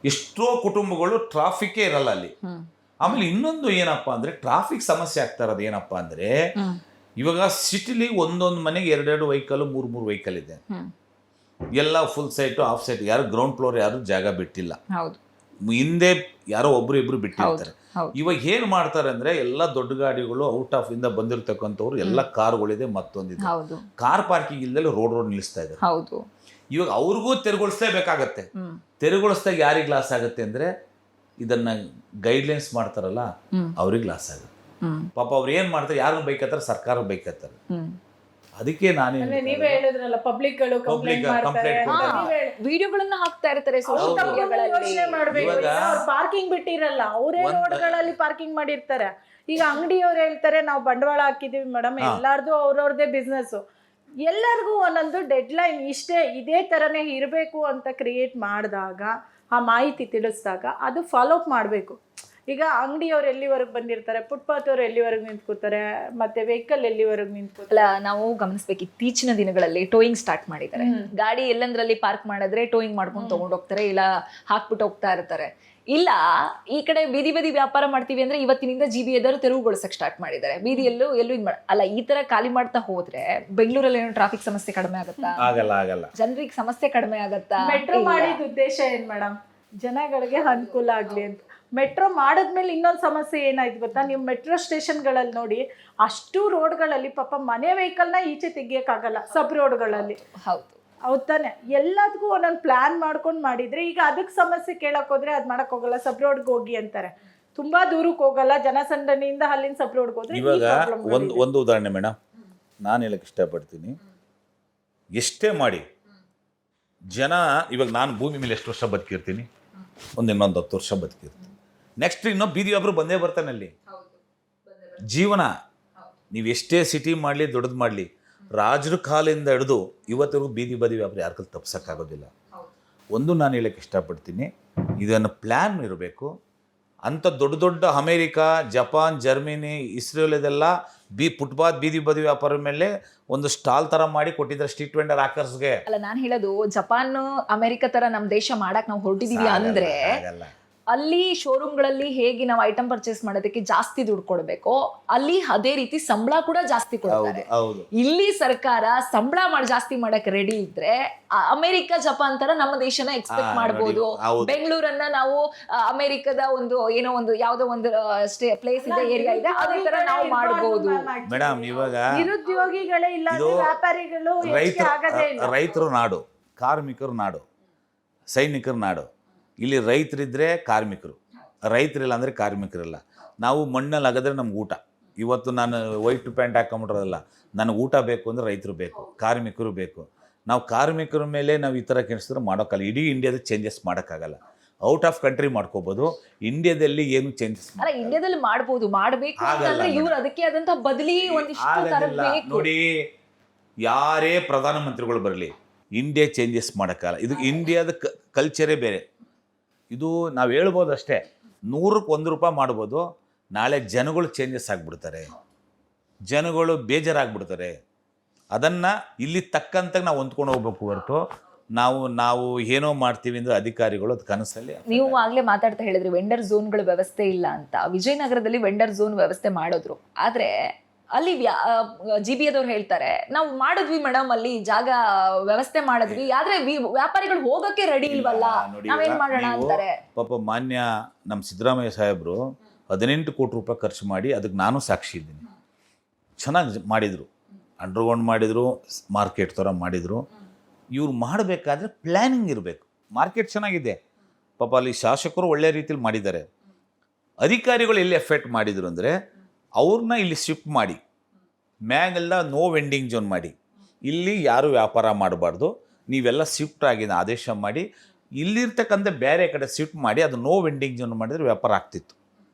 ಎಷ್ಟೋ ಕುಟುಂಬಗಳು ಟ್ರಾಫಿಕ್ಕೇ ಇರಲ್ಲ ಅಲ್ಲಿ. ಆಮೇಲೆ ಇನ್ನೊಂದು ಏನಪ್ಪಾ ಅಂದ್ರೆ, ಟ್ರಾಫಿಕ್ ಸಮಸ್ಯೆ ಆಗ್ತಾ ಇರೋದು ಏನಪ್ಪಾ ಅಂದ್ರೆ, ಇವಾಗ ಸಿಟಿಲಿ ಒಂದೊಂದು ಮನೆಗೆ 2 ವೆಹಿಕಲ್ 3 ವೆಹಿಕಲ್ ಇದೆ, ಎಲ್ಲ ಫುಲ್ ಸೈಟು ಆಫ್ ಸೈಟ್, ಯಾರು ಗ್ರೌಂಡ್ ಫ್ಲೋರ್ ಯಾರು ಜಾಗ ಬಿಟ್ಟಿಲ್ಲ, ಹಿಂದೆ ಯಾರೋ ಒಬ್ರು ಇಬ್ರು ಬಿಟ್ಟಿರ್ತಾರೆ. ಇವಾಗ ಏನ್ ಮಾಡ್ತಾರೆ ಅಂದ್ರೆ, ಎಲ್ಲ ದೊಡ್ಡ ಗಾಡಿಗಳು ಔಟ್ ಆಫ್ ಇಂದ ಬಂದಿರತಕ್ಕಂಥವ್ರು ಎಲ್ಲ ಕಾರ್ಗಳಿದೆ, ಮತ್ತೊಂದಿದೆ, ಕಾರ್ ಪಾರ್ಕಿಂಗ್ ಇಲ್ದಲ್ಲಿ ರೋಡ್ ನಿಲ್ಲಿಸ್ತಾ ಇದ್ದಾರೆ. ಇವಾಗ ಅವ್ರಿಗೂ ತೆರವುಗೊಳಿಸಲೇಬೇಕಾಗತ್ತೆ. ತೆರವುಗೊಳಿಸಿದಾಗ ಯಾರಿಗೆ ಲಾಸ್ ಆಗುತ್ತೆ ಅಂದ್ರೆ, ಇದನ್ನ ಗೈಡ್ಲೈನ್ಸ್ ಮಾಡ್ತಾರಲ್ಲ ಅವ್ರಿಗೆ ಲಾಸ್ ಆಗುತ್ತೆ. ಪಾಪ ಅವ್ರು ಏನ್ ಮಾಡ್ತಾರೆ, ಯಾರನ್ನ ಬೈಕತ್ತಾರೆ, ಸರ್ಕಾರ ಬೈಕತ್ತಾರೆ. ಅದಕ್ಕೆ ನೀವೇ ಹೇಳಿದ್ರಲ್ಲ, ಪಬ್ಲಿಕ್ಗಳು ವಿಡಿಯೋಗಳನ್ನ ಹಾಕ್ತಾ ಇರ್ತಾರೆ, ಯೋಚನೆ ಮಾಡ್ಬೇಕು. ಪಾರ್ಕಿಂಗ್ ಬಿಟ್ಟಿರಲ್ಲ, ಅವರೇ ರೋಡ್ಗಳಲ್ಲಿ ಪಾರ್ಕಿಂಗ್ ಮಾಡಿರ್ತಾರೆ. ಈಗ ಅಂಗಡಿಯವ್ರು ಹೇಳ್ತಾರೆ, ನಾವು ಬಂಡವಾಳ ಹಾಕಿದೀವಿ ಮೇಡಮ್, ಎಲ್ಲಾರ್ದು ಅವ್ರವ್ರದೇ ಬಿಸ್ನೆಸ್, ಎಲ್ಲರಿಗೂ ಒಂದೊಂದು ಡೆಡ್ ಲೈನ್ ಇದೇ ತರನೇ ಇರಬೇಕು ಅಂತ ಕ್ರಿಯೇಟ್ ಮಾಡಿದಾಗ, ಆ ಮಾಹಿತಿ ತಿಳಿಸಿದಾಗ ಅದು ಫಾಲೋ ಅಪ್ ಮಾಡಬೇಕು. ಈಗ ಅಂಗಡಿಯವ್ರು ಎಲ್ಲಿವರೆಗೆ ಬಂದಿರ್ತಾರೆ, ಫುಟ್ಪಾತ್ ಅವ್ರು ಎಲ್ಲಿವರೆಗೆ ನಿಂತ್ಕೋತಾರೆ, ಮತ್ತೆ ವೆಹಿಕಲ್ ಎಲ್ಲಿವರೆಗೆ ನಿಂತ್ಕೋತಾರೆ. ನಾವು ಗಮನಿಸ್ಬೇಕು, ಇತ್ತೀಚಿನ ದಿನಗಳಲ್ಲಿ ಟೋಯಿಂಗ್ ಸ್ಟಾರ್ಟ್ ಮಾಡಿದ್ದಾರೆ. ಗಾಡಿ ಎಲ್ಲಂದ್ರಲ್ಲಿ ಪಾರ್ಕ್ ಮಾಡಿದ್ರೆ ಟೋಯಿಂಗ್ ಮಾಡ್ಕೊಂಡು ತಗೊಂಡೋಗ್ತಾರೆ, ಇಲ್ಲ ಹಾಕ್ಬಿಟ್ಟು ಹೋಗ್ತಾ ಇರ್ತಾರೆ. ಇಲ್ಲ, ಈ ಕಡೆ ಬೀದಿ ಬದಿ ವ್ಯಾಪಾರ ಮಾಡ್ತೀವಿ ಅಂದ್ರೆ ಇವತ್ತಿನಿಂದ GBAದವರು ತೆರವುಗೊಳಿಸಕ್ ಸ್ಟಾರ್ಟ್ ಮಾಡಿದ್ದಾರೆ. ಬೀದಿಯಲ್ಲೂ ಅಲ್ಲ, ಈ ತರ ಖಾಲಿ ಮಾಡ್ತಾ ಹೋದ್ರೆ ಬೆಂಗಳೂರಲ್ಲಿ ಏನೋ ಟ್ರಾಫಿಕ್ ಸಮಸ್ಯೆ ಕಡಿಮೆ ಆಗುತ್ತಾ? ಆಗಲ್ಲ. ಜನರಿಗೆ ಸಮಸ್ಯೆ ಕಡಿಮೆ ಆಗತ್ತಾ? ಮೆಟ್ರೋ ಮಾಡಿದ ಉದ್ದೇಶ ಏನ್ ಮೇಡಮ್? ಜನಗಳಿಗೆ ಅನುಕೂಲ ಆಗ್ಲಿ ಅಂತ. ಮೆಟ್ರೋ ಮಾಡಿದ್ಮೇಲೆ ಇನ್ನೊಂದು ಸಮಸ್ಯೆ ಏನಾಯ್ತು ಗೊತ್ತಾ, ನೀವು ಮೆಟ್ರೋ ಸ್ಟೇಷನ್ಗಳಲ್ಲಿ ನೋಡಿ, ಅಷ್ಟು ರೋಡ್ಗಳಲ್ಲಿ ಪಾಪ ಮನೆ ವೆಹಿಕಲ್ನ ಈಚೆ ತೆಗಿಯಕ್ಕಾಗಲ್ಲ, ಸಬ್ ರೋಡ್ಗಳಲ್ಲಿ. ಹೌದು ತಾನೆ? ಎಲ್ಲದಕ್ಕೂ ಒಂದೊಂದು ಪ್ಲಾನ್ ಮಾಡ್ಕೊಂಡು ಮಾಡಿದ್ರೆ, ಈಗ ಅದಕ್ಕೆ ಸಮಸ್ಯೆ ಕೇಳಕ್ ಹೋದ್ರೆ ಅದು ಮಾಡಕ್ ಹೋಗಲ್ಲ, ಸಬ್ ರೋಡ್ಗೆ ಹೋಗಿ ಅಂತಾರೆ. ತುಂಬಾ ದೂರಕ್ಕೆ ಹೋಗಲ್ಲ, ಜನಸಂದಣಿಯಿಂದ ಅಲ್ಲಿಂದ ಸಬ್ ರೋಡ್ಗೆ ಹೋದ್ರೆ. ಇವಾಗ ಒಂದು ಉದಾಹರಣೆ ಮೇಡಮ್ ನಾನು ಹೇಳಕ್ ಇಷ್ಟಪಡ್ತೀನಿ. ಎಷ್ಟೇ ಮಾಡಿ ಜನ, ಇವಾಗ ನಾನು ಭೂಮಿ ಮೇಲೆ ಎಷ್ಟು ವರ್ಷ ಬದುಕಿರ್ತೀನಿ, ಇನ್ನೊಂದು 10 ವರ್ಷ ಬದುಕಿರ್ತೀನಿ. ನೆಕ್ಸ್ಟ್ ಇನ್ನೊಬ್ಬ ಬೀದಿ ಒಬ್ರು ಬಂದೇ ಬರ್ತಾನೆ ಅಲ್ಲಿ. ಜೀವನ ನೀವು ಎಷ್ಟೇ ಸಿಟಿ ಮಾಡಲಿ, ದೊಡ್ಡದು ಮಾಡಲಿ, ರಾಜರ ಕಾಲಿಂದ ಹಿಡಿದು ಇವತ್ತಿಗೂ ಬೀದಿ ಬದಿ ವ್ಯಾಪಾರ ಯಾರ ಕೈಲಿ ತಪ್ಸೋಕ್ಕಾಗೋದಿಲ್ಲ. ಒಂದು ನಾನು ಹೇಳಕ್ಕೆ ಇಷ್ಟಪಡ್ತೀನಿ, ಇದನ್ನು ಪ್ಲ್ಯಾನ್ ಇರಬೇಕು. ಅಂಥ ದೊಡ್ಡ ದೊಡ್ಡ ಅಮೇರಿಕಾ, ಜಪಾನ್, ಜರ್ಮನಿ, ಇಸ್ರೇಲ್ ಇದೆಲ್ಲ ಫುಟ್ಪಾತ್ ಬೀದಿ ಬದಿ ವ್ಯಾಪಾರ ಮೇಲೆ ಒಂದು ಸ್ಟಾಲ್ ಥರ ಮಾಡಿ ಕೊಟ್ಟಿದ್ದಾರೆ ಸ್ಟ್ರೀಟ್ ವೆಂಡರ್ ಹಾಕರ್ಸ್ಗೆ. ಅಲ್ಲ, ನಾನು ಹೇಳೋದು ಜಪಾನ್ ಅಮೆರಿಕ ತರ ನಮ್ ದೇಶ ಮಾಡಕ್ ನಾವು ಹೊರಟಿದೀವಿ ಅಂದ್ರೆ ಆಗಲ್ಲ. ಅಲ್ಲಿ ಶೋರೂಮ್ಗಳಲ್ಲಿ ಹೇಗೆ ನಾವು ಐಟಮ್ ಪರ್ಚೇಸ್ ಮಾಡೋದಕ್ಕೆ ಜಾಸ್ತಿ ದುಡ್ಡು ಕೊಡ್ಬೇಕು, ಅಲ್ಲಿ ಅದೇ ರೀತಿ ಸಂಬಳ ಕೂಡ ಜಾಸ್ತಿ ಕೊಡ್ತಾರೆ. ಹೌದು. ಇಲ್ಲಿ ಸರ್ಕಾರ ಸಂಬಳ ಜಾಸ್ತಿ ಮಾಡಕ್ ರೆಡಿ ಇದ್ರೆ ಅಮೆರಿಕ, ಜಪಾನ್ ತರ ನಮ್ಮ ದೇಶನ ಎಕ್ಸ್ಪೆಕ್ಟ್ ಮಾಡ್ಬೋದು. ಹೌದು. ಬೆಂಗಳೂರನ್ನ ನಾವು ಅಮೆರಿಕದ ಒಂದು ಏನೋ ಒಂದು ಯಾವ್ದೋ ಒಂದು ಪ್ಲೇಸ್ ಇದೆ, ಏರಿಯಾ ಇದೆ, ಅದೇ ತರ ನಾವು ಮಾಡ್ಬೋದು. ಮೇಡಮ್, ಇವಾಗ ನಿರುದ್ಯೋಗಿಗಳೇ ಇಲ್ಲ, ಇದು ವ್ಯಾಪಾರಿಗಳು ರೈತರು ನಾಡು, ಕಾರ್ಮಿಕರು ನಾಡು, ಸೈನಿಕರ ನಾಡು. ಇಲ್ಲಿ ರೈತರಿದ್ದರೆ ಕಾರ್ಮಿಕರು, ರೈತರಿಲ್ಲ ಅಂದರೆ ಕಾರ್ಮಿಕರಿಲ್ಲ. ನಾವು ಮಣ್ಣಲ್ಲಿ ಆಗಿದ್ರೆ ನಮ್ಗೆ ಊಟ. ಇವತ್ತು ನಾನು ವೈಟ್ ಪ್ಯಾಂಟ್ ಹಾಕೊಂಬಿಟ್ರದಲ್ಲ, ನನಗೆ ಊಟ ಬೇಕು ಅಂದರೆ ರೈತರು ಬೇಕು, ಕಾರ್ಮಿಕರು ಬೇಕು. ನಾವು ಕಾರ್ಮಿಕರ ಮೇಲೆ ನಾವು ಈ ಥರ ಕೆಣಿಸಿದ್ರೆ ಮಾಡೋಕ್ಕಲ್ಲ. ಇಡೀ ಇಂಡಿಯಾದ ಚೇಂಜಸ್ ಮಾಡೋಕ್ಕಾಗಲ್ಲ. ಔಟ್ ಆಫ್ ಕಂಟ್ರಿ ಮಾಡ್ಕೋಬೋದು, ಇಂಡಿಯಾದಲ್ಲಿ ಏನು ಚೇಂಜಸ್ ಅಲ್ಲ, ಇಂಡಿಯಾದಲ್ಲಿ ಮಾಡ್ಬೋದು, ಮಾಡಬೇಕು ಅಂತಂದ್ರೆ ಇವ್ರು ಅದಕ್ಕೆ ಆದಂತ ಬದಲಿ ಒಂದಿಷ್ಟು ತರಬೇಕು. ನೋಡಿ, ಯಾರೇ ಪ್ರಧಾನಮಂತ್ರಿಗಳು ಬರಲಿ, ಇಂಡಿಯಾ ಚೇಂಜಸ್ ಮಾಡೋಕ್ಕಲ್ಲ. ಇದು ಇಂಡಿಯಾದ ಕಲ್ಚರೇ ಬೇರೆ. ಇದು ನಾವು ಹೇಳ್ಬೋದು ಅಷ್ಟೇ, 100ಕ್ಕೆ 1 ರೂಪಾಯಿ ಮಾಡ್ಬೋದು. ನಾಳೆ ಜನಗಳು ಚೇಂಜಸ್ ಆಗಿಬಿಡ್ತಾರೆ, ಜನಗಳು ಬೇಜಾರಾಗ್ಬಿಡ್ತಾರೆ. ಅದನ್ನು ಇಲ್ಲಿ ತಕ್ಕಂತೆ ನಾವು ಹೊಂದ್ಕೊಂಡು ಹೋಗ್ಬೇಕು ಹೊರತು ನಾವು ಏನೋ ಮಾಡ್ತೀವಿ ಅಂದರೆ ಅಧಿಕಾರಿಗಳು ಅದು ಕನಸಲ್ಲಿ. ನೀವು ಆಗ್ಲೇ ಮಾತಾಡ್ತಾ ಹೇಳಿದ್ರಿ ವೆಂಡರ್ ಝೋನ್ಗಳ ವ್ಯವಸ್ಥೆ ಇಲ್ಲ ಅಂತ. ವಿಜಯನಗರದಲ್ಲಿ ವೆಂಡರ್ ಝೋನ್ ವ್ಯವಸ್ಥೆ ಮಾಡಿದ್ರು, ಆದ್ರೆ ಅಲ್ಲಿ GBAದವ್ರು ಹೇಳ್ತಾರೆ ನಾವು ಮಾಡಿದ್ವಿ ಮೇಡಮ್, ಅಲ್ಲಿ ಜಾಗ ವ್ಯವಸ್ಥೆ ಮಾಡಿದ್ವಿ, ಆದ್ರೆ ವ್ಯಾಪಾರಿಗಳು ಹೋಗಕ್ಕೆ ರೆಡಿ ಇಲ್ವಲ್ಲ, ನಾವೇನ್ ಮಾಡೋಣ ಅಂತಾರೆ. ಪಾಪ ಮಾನ್ಯ ನಮ್ಮ ಸಿದ್ದರಾಮಯ್ಯ ಸಾಹೇಬರು 18 ಕೋಟಿ ರೂಪಾಯಿ ಖರ್ಚು ಮಾಡಿ, ಅದಕ್ಕೆ ನಾನು ಸಾಕ್ಷಿ ಇದ್ದೀನಿ, ಚೆನ್ನಾಗಿ ಮಾಡಿದರು. ಅಂಡರ್ಗ್ರೌಂಡ್ ಮಾಡಿದರು, ಮಾರ್ಕೆಟ್ ಥರ ಮಾಡಿದರು. ಇವ್ರು ಮಾಡಬೇಕಾದ್ರೆ ಪ್ಲ್ಯಾನಿಂಗ್ ಇರಬೇಕು. ಮಾರ್ಕೆಟ್ ಚೆನ್ನಾಗಿದೆ, ಪಾಪ ಅಲ್ಲಿ ಶಾಸಕರು ಒಳ್ಳೆ ರೀತಿಯಲ್ಲಿ ಮಾಡಿದ್ದಾರೆ. ಅಧಿಕಾರಿಗಳು ಎಲ್ಲಿ ಎಫೆಕ್ಟ್ ಮಾಡಿದರು ಅಂದರೆ, ಅವ್ರನ್ನ ಇಲ್ಲಿ ಶಿಫ್ಟ್ ಮಾಡಿ ಮ್ಯಾಗೆಲ್ಲ ನೋ ವೆಂಡಿಂಗ್ ಝೋನ್ ಮಾಡಿ, ಇಲ್ಲಿ ಯಾರು ವ್ಯಾಪಾರ ಮಾಡಬಾರ್ದು, ನೀವೆಲ್ಲ ಶಿಫ್ಟ್ ಆಗಿನ ಆದೇಶ ಮಾಡಿ ಇಲ್ಲಿರ್ತಕ್ಕಂಥ ಬೇರೆ ಕಡೆ ಶಿಫ್ಟ್ ಮಾಡಿ ಅದು ನೋ ವೆಂಡಿಂಗ್ ಝೋನ್ ಮಾಡಿದರೆ ವ್ಯಾಪಾರ ಆಗ್ತಿತ್ತು.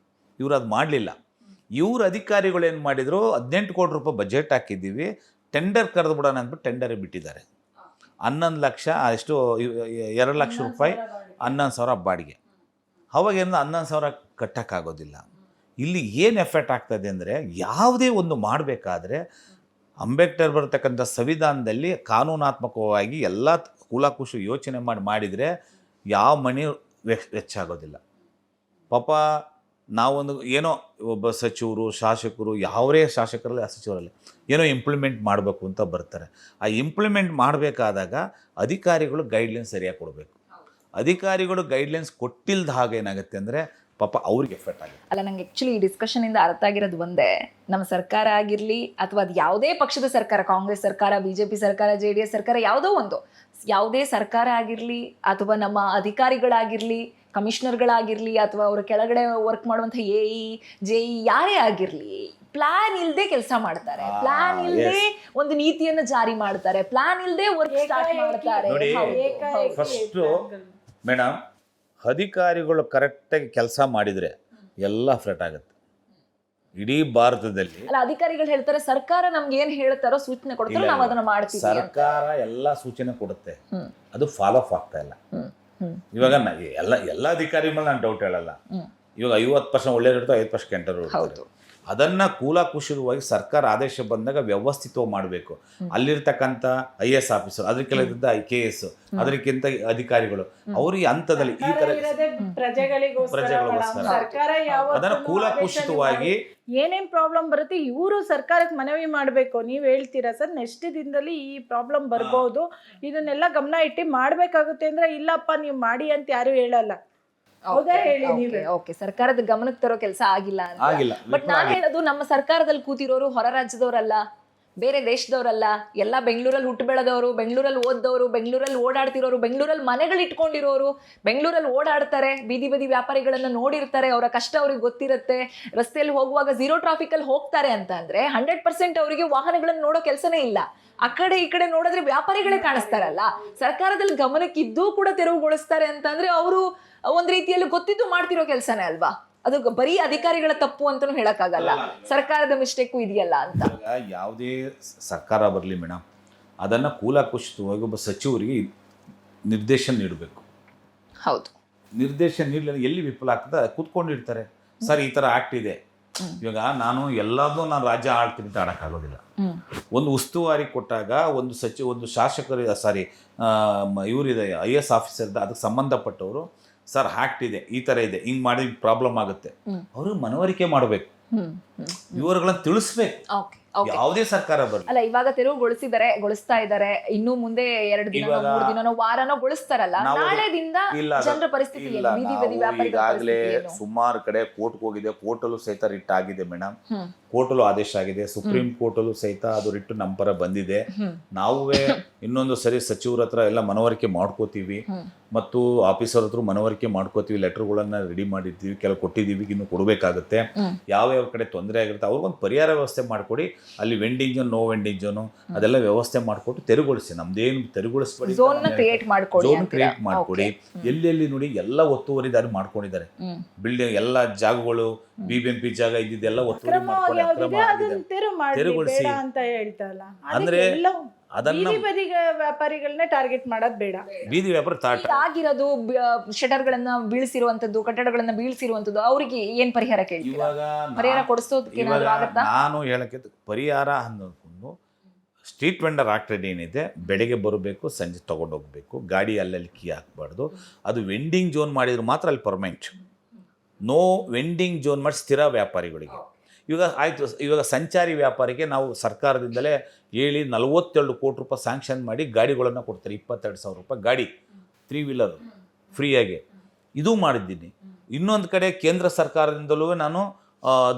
ಇವರು ಅದು ಮಾಡಲಿಲ್ಲ. ಇವ್ರ ಅಧಿಕಾರಿಗಳು ಏನು ಮಾಡಿದರು, 18 ಕೋಟಿ ರೂಪಾಯಿ ಬಜೆಟ್ ಹಾಕಿದ್ದೀವಿ, ಟೆಂಡರ್ ಕರೆದು ಬಿಡೋಣ ಅಂದ್ಬಿಟ್ಟು ಟೆಂಡರೇ ಬಿಟ್ಟಿದ್ದಾರೆ. 11 ಲಕ್ಷ, ಎಷ್ಟು 2 ಲಕ್ಷ ರೂಪಾಯಿ 11,000 ಬಾಡಿಗೆ. ಅವಾಗೇನು 11,000 ಕಟ್ಟೋಕ್ಕಾಗೋದಿಲ್ಲ. ಇಲ್ಲಿ ಏನು ಎಫೆಕ್ಟ್ ಆಗ್ತದೆ ಅಂದರೆ, ಯಾವುದೇ ಒಂದು ಮಾಡಬೇಕಾದ್ರೆ ಅಂಬೇಡ್ಕರ್ ಬರ್ತಕ್ಕಂಥ ಸಂವಿಧಾನದಲ್ಲಿ ಕಾನೂನಾತ್ಮಕವಾಗಿ ಎಲ್ಲ ಕೂಲಾಕುಷಿ ಯೋಚನೆ ಮಾಡಿದರೆ ಯಾವ ಮನೆ ವೆಚ್ಚಾಗೋದಿಲ್ಲ. ಪಾಪ ನಾವೊಂದು ಏನೋ ಒಬ್ಬ ಸಚಿವರು, ಶಾಸಕರು, ಯಾವರೇ ಶಾಸಕರಲ್ಲಿ ಸಚಿವರಲ್ಲಿ ಏನೋ ಇಂಪ್ಲಿಮೆಂಟ್ ಮಾಡಬೇಕು ಅಂತ ಬರ್ತಾರೆ. ಆ ಇಂಪ್ಲಿಮೆಂಟ್ ಮಾಡಬೇಕಾದಾಗ ಅಧಿಕಾರಿಗಳು ಗೈಡ್ಲೈನ್ಸ್ ಸರಿಯಾಗಿ ಕೊಡಬೇಕು. ಅಧಿಕಾರಿಗಳು ಗೈಡ್ಲೈನ್ಸ್ ಕೊಟ್ಟಿಲ್ದ ಹಾಗೆ ಏನಾಗುತ್ತೆ ಅಂದರೆ ಪಾಪ ಅವ್ರಿಗೆ ಎಫೆಕ್ಟ್ ಆಗುತ್ತೆ. ಅಲ್ಲ, ನಂಗೆ ಆ್ಯಕ್ಚುಲಿ ಈ ಡಿಸ್ಕಷನಿಂದ ಅರ್ಥ ಆಗಿರೋದು ಒಂದೇ, ನಮ್ಮ ಸರ್ಕಾರ ಆಗಿರಲಿ ಅಥವಾ ಅದು ಯಾವುದೇ ಪಕ್ಷದ ಸರ್ಕಾರ, ಕಾಂಗ್ರೆಸ್ ಸರ್ಕಾರ, BJP ಸರ್ಕಾರ, JDS ಸರ್ಕಾರ, ಯಾವುದೇ ಸರ್ಕಾರ ಆಗಿರಲಿ ಅಥವಾ ನಮ್ಮ ಅಧಿಕಾರಿಗಳಾಗಿರಲಿ, ಕಮಿಷನರ್ಗಳಾಗಿರಲಿ ಅಥವಾ ಅವರ ಕೆಳಗಡೆ ವರ್ಕ್ ಮಾಡುವಂಥ AE, JE ಯಾರೇ ಆಗಿರಲಿ, ಪ್ಲಾನ್ ಇಲ್ಲದೆ ಕೆಲಸ ಮಾಡ್ತಾರೆ, ಪ್ಲಾನ್ ಇಲ್ಲದೆ ಒಂದು ನೀತಿಯನ್ನು ಜಾರಿ ಮಾಡ್ತಾರೆ, ಪ್ಲಾನ್ ಇಲ್ಲದೆ ವರ್ಕ್ ಸ್ಟಾರ್ಟ್ ಮಾಡ್ತಾರೆ. ನೋಡಿ, ಫಸ್ಟು ಮೇಡಮ್, ಅಧಿಕಾರಿಗಳು ಕರೆಕ್ಟಾಗಿ ಕೆಲಸ ಮಾಡಿದರೆ ಎಲ್ಲ ಫ್ರೆಟ್ ಆಗುತ್ತೆ ಇಡೀ ಭಾರತದಲ್ಲಿ. ಅಲ್ಲ, ಅಧಿಕಾರಿಗಳು ಹೇಳ್ತಾರೆ ಸರ್ಕಾರ ನಮ್ಗೆ ಏನ್ ಹೇಳ್ತಾರೋ ಸೂಚನೆ ಕೊಡ್ತಾರೋ ನಾವು ಅದನ್ನ ಮಾಡ್ತೀವಿ. ಸರ್ಕಾರ ಎಲ್ಲ ಸೂಚನೆ ಕೊಡುತ್ತೆ, ಅದು ಫಾಲೋ ಅಪ್ ಆಗ್ತಾ ಇಲ್ಲ. ಇವಾಗ ಎಲ್ಲ ಅಧಿಕಾರಿ ಮೇಲೆ ನಾನು ಡೌಟ್ ಹೇಳಲ್ಲ. ಇವಾಗ 50% ಒಳ್ಳೆಯವರು ಇರ್ತಾರೆ, 5% ಕೆಟ್ಟವರು ಇರ್ತಾರೆ. ಅದನ್ನು ಕೂಲಾಕುಷವಾಗಿ ಸರ್ಕಾರ ಆದೇಶ ಬಂದಾಗ ವ್ಯವಸ್ಥಿತವಾಗಿ ಮಾಡಬೇಕು. ಅಲ್ಲಿರ್ತಕ್ಕಂಥ IAS ಆಫೀಸರ್, ಅದಕ್ಕೆಲ್ಲ KS, ಅದಕ್ಕಿಂತ ಅಧಿಕಾರಿಗಳು ಅವ್ರಿಗೆ ಹಂತದಲ್ಲಿ ಈ ಥರ ಪ್ರಜೆಗಳಿಗೋಸ್ಕರ ಅದನ್ನು ಕೂಲಾಕುಷಿತವಾಗಿ ಏನೇನ್ ಪ್ರಾಬ್ಲಮ್ ಬರುತ್ತೆ ಇವರು ಸರ್ಕಾರಕ್ಕೆ ಮನವಿ ಮಾಡಬೇಕು. ನೀವು ಹೇಳ್ತೀರಾ ಸರ್ ನೆಕ್ಸ್ಟ್ ದಿನದಲ್ಲಿ ಈ ಪ್ರಾಬ್ಲಮ್ ಬರ್ಬೋದು, ಇದನ್ನೆಲ್ಲ ಗಮನ ಇಟ್ಟು ಮಾಡ್ಬೇಕಾಗುತ್ತೆ ಅಂದ್ರೆ, ಇಲ್ಲಪ್ಪ ನೀವು ಮಾಡಿ ಅಂತ ಯಾರು ಹೇಳಲ್ಲ. ಸರ್ಕಾರದ ಗಮನಕ್ಕೆ ತರೋ ಕೆಲಸ ಆಗಿಲ್ಲ ಅಂತ. ಬಟ್ ನಾನು ಹೇಳೋದು, ನಮ್ಮ ಸರ್ಕಾರದಲ್ಲಿ ಕೂತಿರೋರು ಹೊರ ರಾಜ್ಯದವರಲ್ಲ, ಬೇರೆ ದೇಶದವರಲ್ಲ, ಎಲ್ಲ ಬೆಂಗಳೂರಲ್ಲಿ ಹುಟ್ಟು ಬೆಳೆದವರು, ಬೆಂಗಳೂರಲ್ಲಿ ಓದ್ದವರು, ಬೆಂಗಳೂರಲ್ಲಿ ಓಡಾಡ್ತಿರೋರು, ಬೆಂಗಳೂರಲ್ಲಿ ಮನೆಗಳು ಇಟ್ಕೊಂಡಿರೋರು, ಬೆಂಗಳೂರಲ್ಲಿ ಓಡಾಡ್ತಾರೆ, ಬೀದಿ ಬದಿ ವ್ಯಾಪಾರಿಗಳನ್ನ ನೋಡಿರ್ತಾರೆ, ಅವರ ಕಷ್ಟ ಅವ್ರಿಗೆ ಗೊತ್ತಿರುತ್ತೆ. ರಸ್ತೆಯಲ್ಲಿ ಹೋಗುವಾಗ 0 ಟ್ರಾಫಿಕಲ್ಲಿ ಹೋಗ್ತಾರೆ ಅಂತ ಅಂದ್ರೆ 100% ಅವರಿಗೆ ವಾಹನಗಳನ್ನು ನೋಡೋ ಕೆಲಸನೇ ಇಲ್ಲ. ಆ ಕಡೆ ಈ ಕಡೆ ನೋಡಿದ್ರೆ ವ್ಯಾಪಾರಿಗಳೇ ಕಾಣಿಸ್ತಾರಲ್ಲ. ಸರ್ಕಾರದಲ್ಲಿ ಗಮನಕ್ಕಿದ್ದೂ ಕೂಡ ತೆರವುಗೊಳಿಸ್ತಾರೆ ಅಂತಂದ್ರೆ ಅವರು ಒಂದ್ ರೀತಿಯಲ್ಲಿ ಗೊತ್ತಿದ್ದು ಮಾಡ್ತಿರೋ ಕೆಲಸನೇ ಅಲ್ವಾ? ಅದು ಬರೀ ಅಧಿಕಾರಿಗಳ ತಪ್ಪು ಅಂತಾನೂ ಹೇಳಕ್ಕಾಗಲ್ಲ, ಸರ್ಕಾರದ ಮಿಸ್ಟೇಕು ಇದೆಯಲ್ಲ ಅಂತ. ಯಾವುದೇ ಸರ್ಕಾರ ಬರಲಿ ಮೇಡಮ್, ಅದನ್ನು ಕೂಲಂಕುಷವಾಗಿ ಒಬ್ಬ ಸಚಿವರಿಗೆ ನಿರ್ದೇಶನ ನೀಡಬೇಕು. ಹೌದು, ನಿರ್ದೇಶನ ನೀಡಲಿ, ಎಲ್ಲಿ ವಿಫಲ ಆಗ್ತದೆ ಕೂತ್ಕೊಂಡಿರ್ತಾರೆ. ಸರ್ ಈ ಥರ ಆ್ಯಕ್ಟ್ ಇದೆ, ಇವಾಗ ನಾನು ಎಲ್ಲದೂ ನಾನು ರಾಜ್ಯ ಆಳ್ತೀನಿ ಅಂತ ಆಡೋಕ್ಕಾಗೋದಿಲ್ಲ. ಒಂದು ಉಸ್ತುವಾರಿ ಕೊಟ್ಟಾಗ ಒಂದು ಶಾಸಕರು ಇವರಿದೆ IAS ಆಫೀಸರ್, ಅದಕ್ಕೆ ಸಂಬಂಧಪಟ್ಟವರು ಸರ್ ಆ್ಯಕ್ಟ್ ಇದೆ, ಈ ಥರ ಇದೆ, ಹಿಂಗೆ ಮಾಡಿ ಪ್ರಾಬ್ಲಮ್ ಆಗುತ್ತೆ, ಅವ್ರಿಗೆ ಮನವರಿಕೆ ಮಾಡಬೇಕು, ವಿವರಗಳನ್ನು ತಿಳಿಸ್ಬೇಕು. ಯಾವುದೇ ಸರ್ಕಾರ ಬರಲಿ. ಅಲ್ಲ, ಇವಾಗ ಗೊಳಿಸ್ತಾ ಇದ್ದಾರೆ, ಇನ್ನು ಮುಂದೆ 2 ದಿನ 3 ದಿನನೋ ವಾರನೋ ಗೊಳಿಸ್ತಾರಲ್ಲ, ನಾಳೆದಿಂದ ಜನರ ಪರಿಸ್ಥಿತಿ ಏನು? ಬೀದಿ ಬದಿ ವ್ಯಾಪಾರಿಗಳ ಈಗಾಗಲೇ ಸುಮಾರು ಕಡೆ ಕೋರ್ಟ್ಗೆ ಹೋಗಿದೆ, ಕೋರ್ಟಲ್ಲೂ ಸಹಿತ ರಿಟ್ ಆಗಿದೆ ಮೇಡಮ್, ಕೋರ್ಟಲ್ಲೂ ಆದೇಶ ಆಗಿದೆ, ಸುಪ್ರೀಂ ಕೋರ್ಟಲ್ಲೂ ಸಹಿತ ಅದು ರಿಟ್ಟು ನಮ್ಮ ಪರ ಬಂದಿದೆ. ನಾವೇ ಇನ್ನೊಂದು ಸರಿ ಸಚಿವರ ಹತ್ರ ಎಲ್ಲ ಮನವರಿಕೆ ಮಾಡ್ಕೋತೀವಿ, ಮತ್ತು ಆಫೀಸರ್ ಹತ್ರ ಮನವರಿಕೆ ಮಾಡ್ಕೋತೀವಿ, ಲೆಟರ್ಗಳನ್ನ ರೆಡಿ ಮಾಡಿದ್ದೀವಿ, ಕೆಲವು ಕೊಟ್ಟಿದ್ದೀವಿ, ಇನ್ನು ಕೊಡಬೇಕಾಗುತ್ತೆ. ಯಾವ ಕಡೆ ತೊಂದರೆ ಆಗಿರುತ್ತೆ ಅವ್ರಿಗೊಂದು ಪರಿಹಾರ ವ್ಯವಸ್ಥೆ ಮಾಡಿಕೊಡಿ. ಅಲ್ಲಿ vending zone, no vending zone ಅದೆಲ್ಲ ವ್ಯವಸ್ಥೆ ಮಾಡಿಕೊಟ್ಟು ತೆರವುಗೊಳಿಸಿ. ನಮ್ದೇನು ತೆರವುಗೊಳಿಸ್ಬೇಡಿ, ಝೋನ್ ಕ್ರಿಯೇಟ್ ಮಾಡಿಕೊಡಿ. ಎಲ್ಲೆಲ್ಲಿ ನೋಡಿ ಎಲ್ಲ ಒತ್ತುವರಿದಾರಿ ಮಾಡ್ಕೊಂಡಿದ್ದಾರೆ, ಬಿಲ್ಡಿಂಗ್ ಎಲ್ಲ ಜಾಗಗಳು, BBMP ಜಾಗ ಇದ್ದಿದ್ದೆಲ್ಲ ಒತ್ತುವರಿ ಮಾಡ್ಕೊಂಡು ತೆರವುಗೊಳಿಸಿ ಅಂತ ಹೇಳ್ತಾರಲ್ಲ. ಅಂದ್ರೆ ಅದನ್ನ ವ್ಯಾಪಾರಿಗಳನ್ನ ಟಾರ್ಗೆಟ್ ಮಾಡೋದು ಬೇಡ. ಬೀದಿ ವ್ಯಾಪಾರ ಆಗಿರೋದು ಶಟರ್ಗಳನ್ನ ಬೀಳಿಸಿರುವಂತದ್ದು, ಕಟ್ಟಡಗಳನ್ನ ಬೀಳಿಸಿರುವಂತದ್ದು, ಅವರಿಗೆ ಏನ್ ಪರಿಹಾರ ಕೇಳ್ತೀರಾ? ಇವಾಗ ಪರಿಹಾರ ಕೊಡಿಸೋದಕ್ಕೆ ನಾನು ಹೇಳಕ್ಕೆ ಪರಿಹಾರ ಅನ್ನೋದು ಸ್ಟ್ರೀಟ್ ವೆಂಡರ್ ಆಕ್ಟ್ ಏನಿದೆ, ಬೆಳಗ್ಗೆ ಬರಬೇಕು, ಸಂಜೆ ತಗೊಂಡೋಗ್ಬೇಕು, ಗಾಡಿ ಅಲ್ಲಲ್ಲಿ ಕೀ ಹಾಕಬಾರ್ದು. ಅದು ವೆಂಡಿಂಗ್ ಝೋನ್ ಮಾಡಿದ್ರೆ ಮಾತ್ರ ಅಲ್ಲಿ ಪರ್ಮನೆಂಟ್. ನೋ ವೆಂಡಿಂಗ್ ಝೋನ್ ಮಾಡಿ ಸ್ಥಿರ ವ್ಯಾಪಾರಿಗಳಿಗೆ. ಇವಾಗ ಸಂಚಾರಿ ವ್ಯಾಪಾರಿಗೆ ನಾವು ಸರ್ಕಾರದಿಂದಲೇ ಹೇಳಿ 42 ಕೋಟಿ ರೂಪಾಯಿ ಸ್ಯಾಂಕ್ಷನ್ ಮಾಡಿ ಗಾಡಿಗಳನ್ನು ಕೊಡ್ತಾರೆ. 22,000 ರೂಪಾಯಿ ಗಾಡಿ 3 ವೀಲರ್ ಫ್ರೀಯಾಗಿ ಇದು ಮಾಡಿದ್ದೀನಿ. ಇನ್ನೊಂದು ಕಡೆ ಕೇಂದ್ರ ಸರ್ಕಾರದಿಂದಲೂ ನಾನು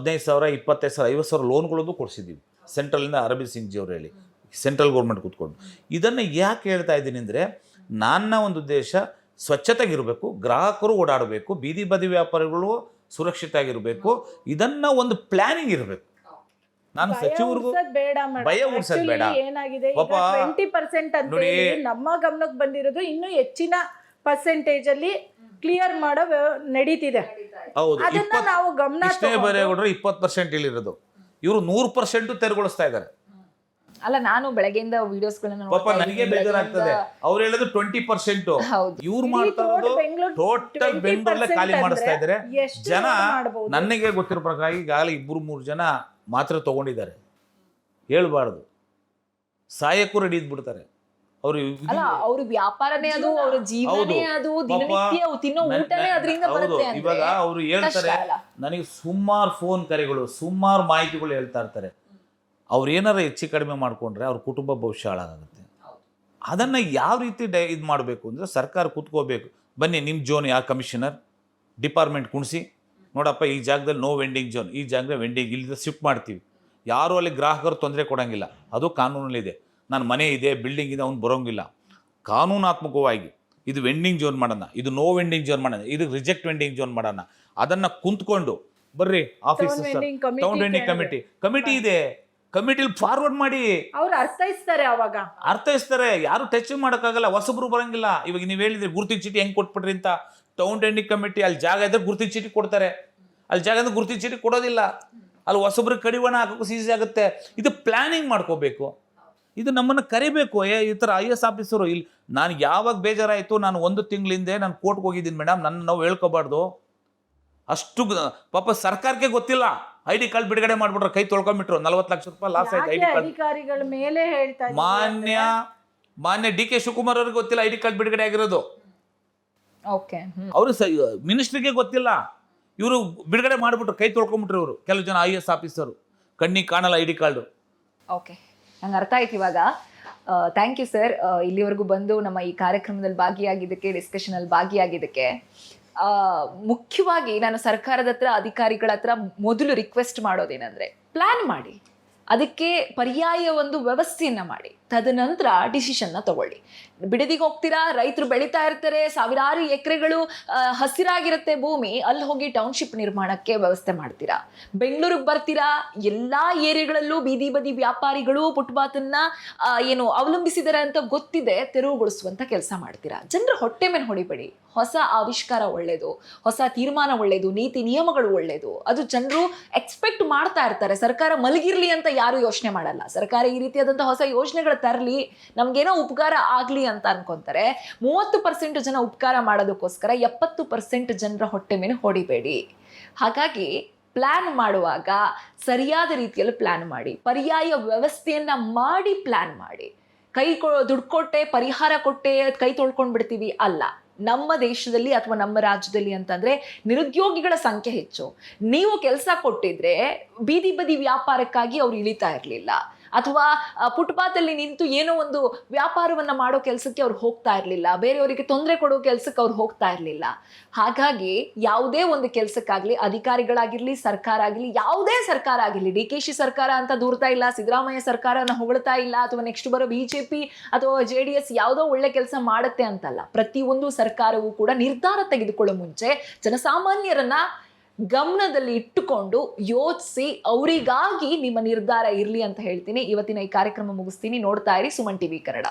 15,000, 25,000, 50,000 ಲೋನ್ಗಳದ್ದು ಕೊಡಿಸಿದ್ದೀವಿ ಸೆಂಟ್ರಲಿಂದ. ಅರವಿಂದ್ ಸಿಂಗ್ ಜಿ ಅವರು ಹೇಳಿ ಸೆಂಟ್ರಲ್ ಗೌರ್ಮೆಂಟ್ ಕೂತ್ಕೊಂಡು. ಇದನ್ನು ಯಾಕೆ ಹೇಳ್ತಾ ಇದ್ದೀನಿ ಅಂದರೆ, ನನ್ನ ಒಂದು ಉದ್ದೇಶ ಸ್ವಚ್ಛತೆಗಿರಬೇಕು, ಗ್ರಾಹಕರು ಓಡಾಡಬೇಕು, ಬೀದಿ ಬದಿ ವ್ಯಾಪಾರಿಗಳು ಸುರಕ್ಷಿತ ಆಗಿರಬೇಕು. ಇದನ್ನ ಒಂದು ಪ್ಲಾನಿಂಗ್ ಇರಬೇಕು. ನಾನು ಸಚಿವರಿಗೂ ಭಯ ಉಡ್ಸೋದು ಬೇಡ. ಏನಾಗಿದೆ, 20% ಅಂತ ನಮ್ಮ ಗಮನಕ್ಕೆ ಬಂದಿರೋದು, ಇನ್ನೂ ಹೆಚ್ಚಿನ ಪರ್ಸೆಂಟೇಜ್ ಅಲ್ಲಿ ಕ್ಲಿಯರ್ ಮಾಡೋ ನಡೀತಿದೆ. ಹೌದು, ಅದನ್ನ ನಾವು ಗಮನ ಕೃಷ್ಣ ಬೈರೇಗೌಡರು 20% ಇಲ್ಲಿರೋದು, ಇವರು 100% ತೆರವುಗೊಳಿಸ್ತಾ ಇದ್ದಾರೆ. ಅಲ್ಲ, ನಾನು ಬೆಳಗ್ಗೆಯಿಂದ ವಿಡಿಯೋಸ್ಗಳನ್ನ ಪಾಪ ನನಗೆ ಬೇಜಾರಾಗ್ತದೆ. ಅವ್ರು ಹೇಳೋದು 20%, ಇವ್ರು ಮಾಡ್ತಾ ಇರೋದು ಟೋಟಲ್ ಬೆಂಗಳೂರಲ್ಲೇ ಖಾಲಿ ಮಾಡಿಸ್ತಾ ಇದ್ದಾರೆ. ಜನ ನನಗೆ ಗೊತ್ತಿರೋ ಪ್ರಕಾರ ಈಗಾಗಲೇ 2-3 ಜನ ಮಾತ್ರ ತಗೊಂಡಿದ್ದಾರೆ. ಹೇಳ್ಬಾರ್ದು, ಸಾಯಕ್ಕೂ ರೆಡಿ ಇದ್ಬಿಡ್ತಾರೆ ಅವರು. ಅವ್ರ ವ್ಯಾಪಾರನೇ ಅದು, ಅವ್ರ ಜೀವನನೇ ಅದು, ದಿನನಿತ್ಯ ತಿನ್ನೋ ಊಟನೇ ಅದರಿಂದ ಬರುತ್ತೆ. ಇವಾಗ ಅವ್ರು ಹೇಳ್ತಾರೆ, ನನಗೆ ಸುಮಾರು ಫೋನ್ ಕರೆಗಳು, ಸುಮಾರು ಮಾಹಿತಿಗಳು ಹೇಳ್ತಾ ಇರ್ತಾರೆ. ಅವ್ರು ಏನಾರು ಹೆಚ್ಚು ಕಡಿಮೆ ಮಾಡಿಕೊಂಡ್ರೆ ಅವ್ರ ಕುಟುಂಬ ಭವಿಷ್ಯ ಹಾಳಾಗುತ್ತೆ. ಅದನ್ನು ಯಾವ ರೀತಿ ಇದು ಮಾಡಬೇಕು ಅಂದರೆ, ಸರ್ಕಾರ ಕೂತ್ಕೋಬೇಕು. ಬನ್ನಿ, ನಿಮ್ಮ ಝೋನ್ ಯಾವ ಕಮಿಷನರ್ ಡಿಪಾರ್ಟ್ಮೆಂಟ್ ಕುಣಿಸಿ, ನೋಡಪ್ಪ ಈ ಜಾಗದಲ್ಲಿ ನೋ ವೆಂಡಿಂಗ್ ಝೋನ್, ಈ ಜಾಗದಲ್ಲಿ ವೆಂಡಿಂಗ್, ಇಲ್ಲಿಂದ ಶಿಫ್ಟ್ ಮಾಡ್ತೀವಿ. ಯಾರೂ ಅಲ್ಲಿ ಗ್ರಾಹಕರು ತೊಂದರೆ ಕೊಡೋಂಗಿಲ್ಲ, ಅದು ಕಾನೂನಲ್ಲಿದೆ. ನಾನು ಮನೆ ಇದೆ, ಬಿಲ್ಡಿಂಗ್ ಇದೆ, ಅವ್ನು ಬರೋಂಗಿಲ್ಲ. ಕಾನೂನಾತ್ಮಕವಾಗಿ ಇದು ವೆಂಡಿಂಗ್ ಝೋನ್ ಮಾಡೋಣ, ಇದು ನೋ ವೆಂಡಿಂಗ್ ಝೋನ್ ಮಾಡೋಣ, ಇದು ರಿಜೆಕ್ಟ್ ವೆಂಡಿಂಗ್ ಝೋನ್ ಮಾಡೋಣ. ಅದನ್ನು ಕುಂತ್ಕೊಂಡು ಬರ್ರಿ ಆಫೀಸ್ ಟೌನ್ ವೆಂಡಿಂಗ್ ಕಮಿಟಿ ಇದೆ, ಕಮಿಟಿಲಿ ಫಾರ್ವರ್ಡ್ ಮಾಡಿ. ಅವ್ರು ಅರ್ಥೈಸ್ತಾರೆ. ಯಾರು ಟಚ್ ಮಾಡೋಕ್ಕಾಗಲ್ಲ, ಹೊಸಬ್ರು ಬರೋಂಗಿಲ್ಲ. ಇವಾಗ ನೀವು ಹೇಳಿದ್ರಿ ಗುರುತಿನ ಚೀಟಿ ಹೆಂಗೆ ಕೊಟ್ಬಿಟ್ರಿ ಅಂತ. ಟೌನ್ ವೆಂಡಿಂಗ್ ಕಮಿಟಿ ಅಲ್ಲಿ ಜಾಗ ಇದ್ರೆ ಗುರುತಿನ ಚೀಟಿ ಕೊಡ್ತಾರೆ, ಅಲ್ಲಿ ಜಾಗ ಇದ್ರೆ ಗುರುತಿನ ಚೀಟಿ ಕೊಡೋದಿಲ್ಲ. ಅಲ್ಲಿ ಹೊಸಬ್ರಿಗೆ ಕಡಿವಾಣ ಹಾಕೋಕ್ಕೂ ಈಸಿ ಆಗುತ್ತೆ. ಇದು ಪ್ಲಾನಿಂಗ್ ಮಾಡ್ಕೋಬೇಕು. ಇದು ನಮ್ಮನ್ನು ಕರಿಬೇಕು. ಈ ಥರ IAS ಆಫೀಸರು ಇಲ್ಲಿ ನಾನು ಯಾವಾಗ ಬೇಜಾರಾಯಿತು, ನಾನು 1 ತಿಂಗಳ ಹಿಂದೆ ನಾನು ಕೋರ್ಟ್ಗೆ ಹೋಗಿದ್ದೀನಿ ಮೇಡಮ್, ನನ್ನ ನಾವು ಹೇಳ್ಕೋಬಾರ್ದು. ಅಷ್ಟು ಪಾಪ ಸರ್ಕಾರಕ್ಕೆ ಗೊತ್ತಿಲ್ಲ. ID ಕಾರ್ಡ್ ಬಿಡುಗಡೆ ಮಾಡ್ಬಿಟ್ರೆ, ಕೈ ತೊಳ್ಕೊಂಡ್ಬಿಟ್ರು, 40 ಲಕ್ಷ ರೂಪಾಯಿ ಲಾಸ್ ಆಯ್ತು. ID ಕಾರ್ಡ್ ಅಧಿಕಾರಿಗಳ ಮೇಲೆ ಹೇಳ್ತಾ ಮಾನ್ಯ DK ಶಿವಕುಮಾರ್ ಅವ್ರಿಗೆ ಗೊತ್ತಿಲ್ಲ ID ಕಾರ್ಡ್ ಬಿಡುಗಡೆ ಆಗಿರೋದು. ಅವರು ಮಿನಿಸ್ಟ್ರಿಗೆ ಗೊತ್ತಿಲ್ಲ. ಇವರು ಬಿಡುಗಡೆ ಮಾಡಿಬಿಟ್ರು, ಕೈ ತೊಳ್ಕೊಂಡ್ಬಿಟ್ರು ಇವರು. ಕೆಲವು ಜನ IAS ಆಫೀಸರು ಕಣ್ಣಿಗೆ ಕಾಣಲ್ಲ ID ಕಾರ್ಡು. ಓಕೆ, ನಂಗೆ ಅರ್ಥ ಆಯ್ತು ಇವಾಗ. ಥ್ಯಾಂಕ್ ಯು ಸರ್, ಇಲ್ಲಿವರೆಗೂ ಬಂದು ನಮ್ಮ ಈ ಕಾರ್ಯಕ್ರಮದಲ್ಲಿ ಭಾಗಿಯಾಗಿದ್ದಕ್ಕೆ, ಡಿಸ್ಕಷನಲ್ಲಿ ಭಾಗಿಯಾಗಿದ್ದಕ್ಕೆ. ಮುಖ್ಯವಾಗಿ ನಾನು ಸರ್ಕಾರದ ಹತ್ರ, ಅಧಿಕಾರಿಗಳ ಹತ್ರ ಮೊದಲು ರಿಕ್ವೆಸ್ಟ್ ಮಾಡೋದೇನೆಂದರೆ, ಪ್ಲಾನ್ ಮಾಡಿ, ಅದಕ್ಕೆ ಪರ್ಯಾಯ ಒಂದು ವ್ಯವಸ್ಥೆಯನ್ನು ಮಾಡಿ. ತದನಂತರ ಡಿಸಿಷನ್ನ ತಗೊಳ್ಳಿ. ಬಿಡದಿಗೆ ಹೋಗ್ತೀರಾ, ರೈತರು ಬೆಳೀತಾ ಇರ್ತಾರೆ, ಸಾವಿರಾರು ಎಕರೆಗಳು ಹಸಿರಾಗಿರುತ್ತೆ ಭೂಮಿ, ಅಲ್ಲಿ ಹೋಗಿ ಟೌನ್ಶಿಪ್ ನಿರ್ಮಾಣಕ್ಕೆ ವ್ಯವಸ್ಥೆ ಮಾಡ್ತೀರಾ. ಬೆಂಗಳೂರಿಗೆ ಬರ್ತೀರಾ, ಎಲ್ಲ ಏರಿಯಾಗಳಲ್ಲೂ ಬೀದಿ ಬದಿ ವ್ಯಾಪಾರಿಗಳು ಫುಟ್ಪಾತನ್ನ ಏನು ಅವಲಂಬಿಸಿದ್ದಾರೆ ಅಂತ ಗೊತ್ತಿದೆ, ತೆರವುಗೊಳಿಸುವಂತ ಕೆಲಸ ಮಾಡ್ತೀರಾ. ಜನರ ಹೊಟ್ಟೆ ಮೇಲೆ ಹೊಡಿಬೇಡಿ. ಹೊಸ ಆವಿಷ್ಕಾರ ಒಳ್ಳೇದು, ಹೊಸ ತೀರ್ಮಾನ ಒಳ್ಳೇದು, ನೀತಿ ನಿಯಮಗಳು ಒಳ್ಳೇದು, ಅದು ಜನರು ಎಕ್ಸ್ಪೆಕ್ಟ್ ಮಾಡ್ತಾ ಇರ್ತಾರೆ. ಸರ್ಕಾರ ಮಲಗಿರ್ಲಿ ಅಂತ ಯಾರು ಯೋಚನೆ ಮಾಡಲ್ಲ. ಸರ್ಕಾರ ಈ ರೀತಿಯಾದಂಥ ಹೊಸ ಯೋಜನೆಗಳು ತರಲಿ, ನಮ್ಗೇನೋ ಉಪಕಾರ ಆಗ್ಲಿ ಅಂತ ಅನ್ಕೊಂತಾರೆ. 30% ಜನ ಉಪಕಾರ ಮಾಡೋದಕ್ಕೋಸ್ಕರ 70% ಜನರ ಹೊಟ್ಟೆ ಮೇಲೆ ಹೊಡಿಬೇಡಿ. ಹಾಗಾಗಿ ಪ್ಲಾನ್ ಮಾಡುವಾಗ ಸರಿಯಾದ ರೀತಿಯಲ್ಲಿ ಪ್ಲಾನ್ ಮಾಡಿ, ಪರ್ಯಾಯ ವ್ಯವಸ್ಥೆಯನ್ನ ಮಾಡಿ ಪ್ಲಾನ್ ಮಾಡಿ. ದುಡ್ಡು ಕೊಟ್ಟೆ, ಪರಿಹಾರ ಕೊಟ್ಟೆ, ಕೈ ತೊಳ್ಕೊಂಡು ಬಿಡ್ತೀವಿ ಅಲ್ಲ. ನಮ್ಮ ದೇಶದಲ್ಲಿ ಅಥವಾ ನಮ್ಮ ರಾಜ್ಯದಲ್ಲಿ ಅಂತಂದ್ರೆ ನಿರುದ್ಯೋಗಿಗಳ ಸಂಖ್ಯೆ ಹೆಚ್ಚು. ನೀವು ಕೆಲಸ ಕೊಟ್ಟಿದ್ರೆ ಬೀದಿ ಬದಿ ವ್ಯಾಪಾರಕ್ಕಾಗಿ ಅವ್ರು ಇಳಿತಾ ಇರಲಿಲ್ಲ, ಅಥವಾ ಫುಟ್ಪಾತಲ್ಲಿ ನಿಂತು ಏನೋ ಒಂದು ವ್ಯಾಪಾರವನ್ನ ಮಾಡೋ ಕೆಲಸಕ್ಕೆ ಅವ್ರು ಹೋಗ್ತಾ ಇರಲಿಲ್ಲ, ಬೇರೆಯವರಿಗೆ ತೊಂದರೆ ಕೊಡೋ ಕೆಲಸಕ್ಕೆ ಅವ್ರು ಹೋಗ್ತಾ ಇರಲಿಲ್ಲ. ಹಾಗಾಗಿ ಯಾವುದೇ ಒಂದು ಕೆಲಸಕ್ಕಾಗ್ಲಿ, ಅಧಿಕಾರಿಗಳಾಗಿರ್ಲಿ, ಸರ್ಕಾರ ಆಗಿರ್ಲಿ, ಯಾವುದೇ ಸರ್ಕಾರ ಆಗಿರ್ಲಿ, DKಶ ಸರ್ಕಾರ ಅಂತ ದೂರ್ತಾ ಇಲ್ಲ, ಸಿದ್ದರಾಮಯ್ಯ ಸರ್ಕಾರನ ಹೊಗಳ್ತಾ ಇಲ್ಲ, ಅಥವಾ ನೆಕ್ಸ್ಟ್ ಬರೋ BJP ಅಥವಾ JDS ಯಾವುದೋ ಒಳ್ಳೆ ಕೆಲಸ ಮಾಡುತ್ತೆ ಅಂತಲ್ಲ. ಪ್ರತಿಯೊಂದು ಸರ್ಕಾರವೂ ಕೂಡ ನಿರ್ಧಾರ ತೆಗೆದುಕೊಳ್ಳೋ ಮುಂಚೆ ಜನಸಾಮಾನ್ಯರನ್ನ ಗಮನದಲ್ಲಿ ಇಟ್ಟುಕೊಂಡು ಯೋಚಿಸಿ ಅವರಿಗಾಗಿ ನಿಮ್ಮ ನಿರ್ಧಾರ ಇರಲಿ ಅಂತ ಹೇಳ್ತೀನಿ. ಇವತ್ತಿನ ಈ ಕಾರ್ಯಕ್ರಮ ಮುಗಿಸ್ತೀನಿ. ನೋಡ್ತಾ ಇರಿ ಸುಮನ್ TV ಕನ್ನಡ.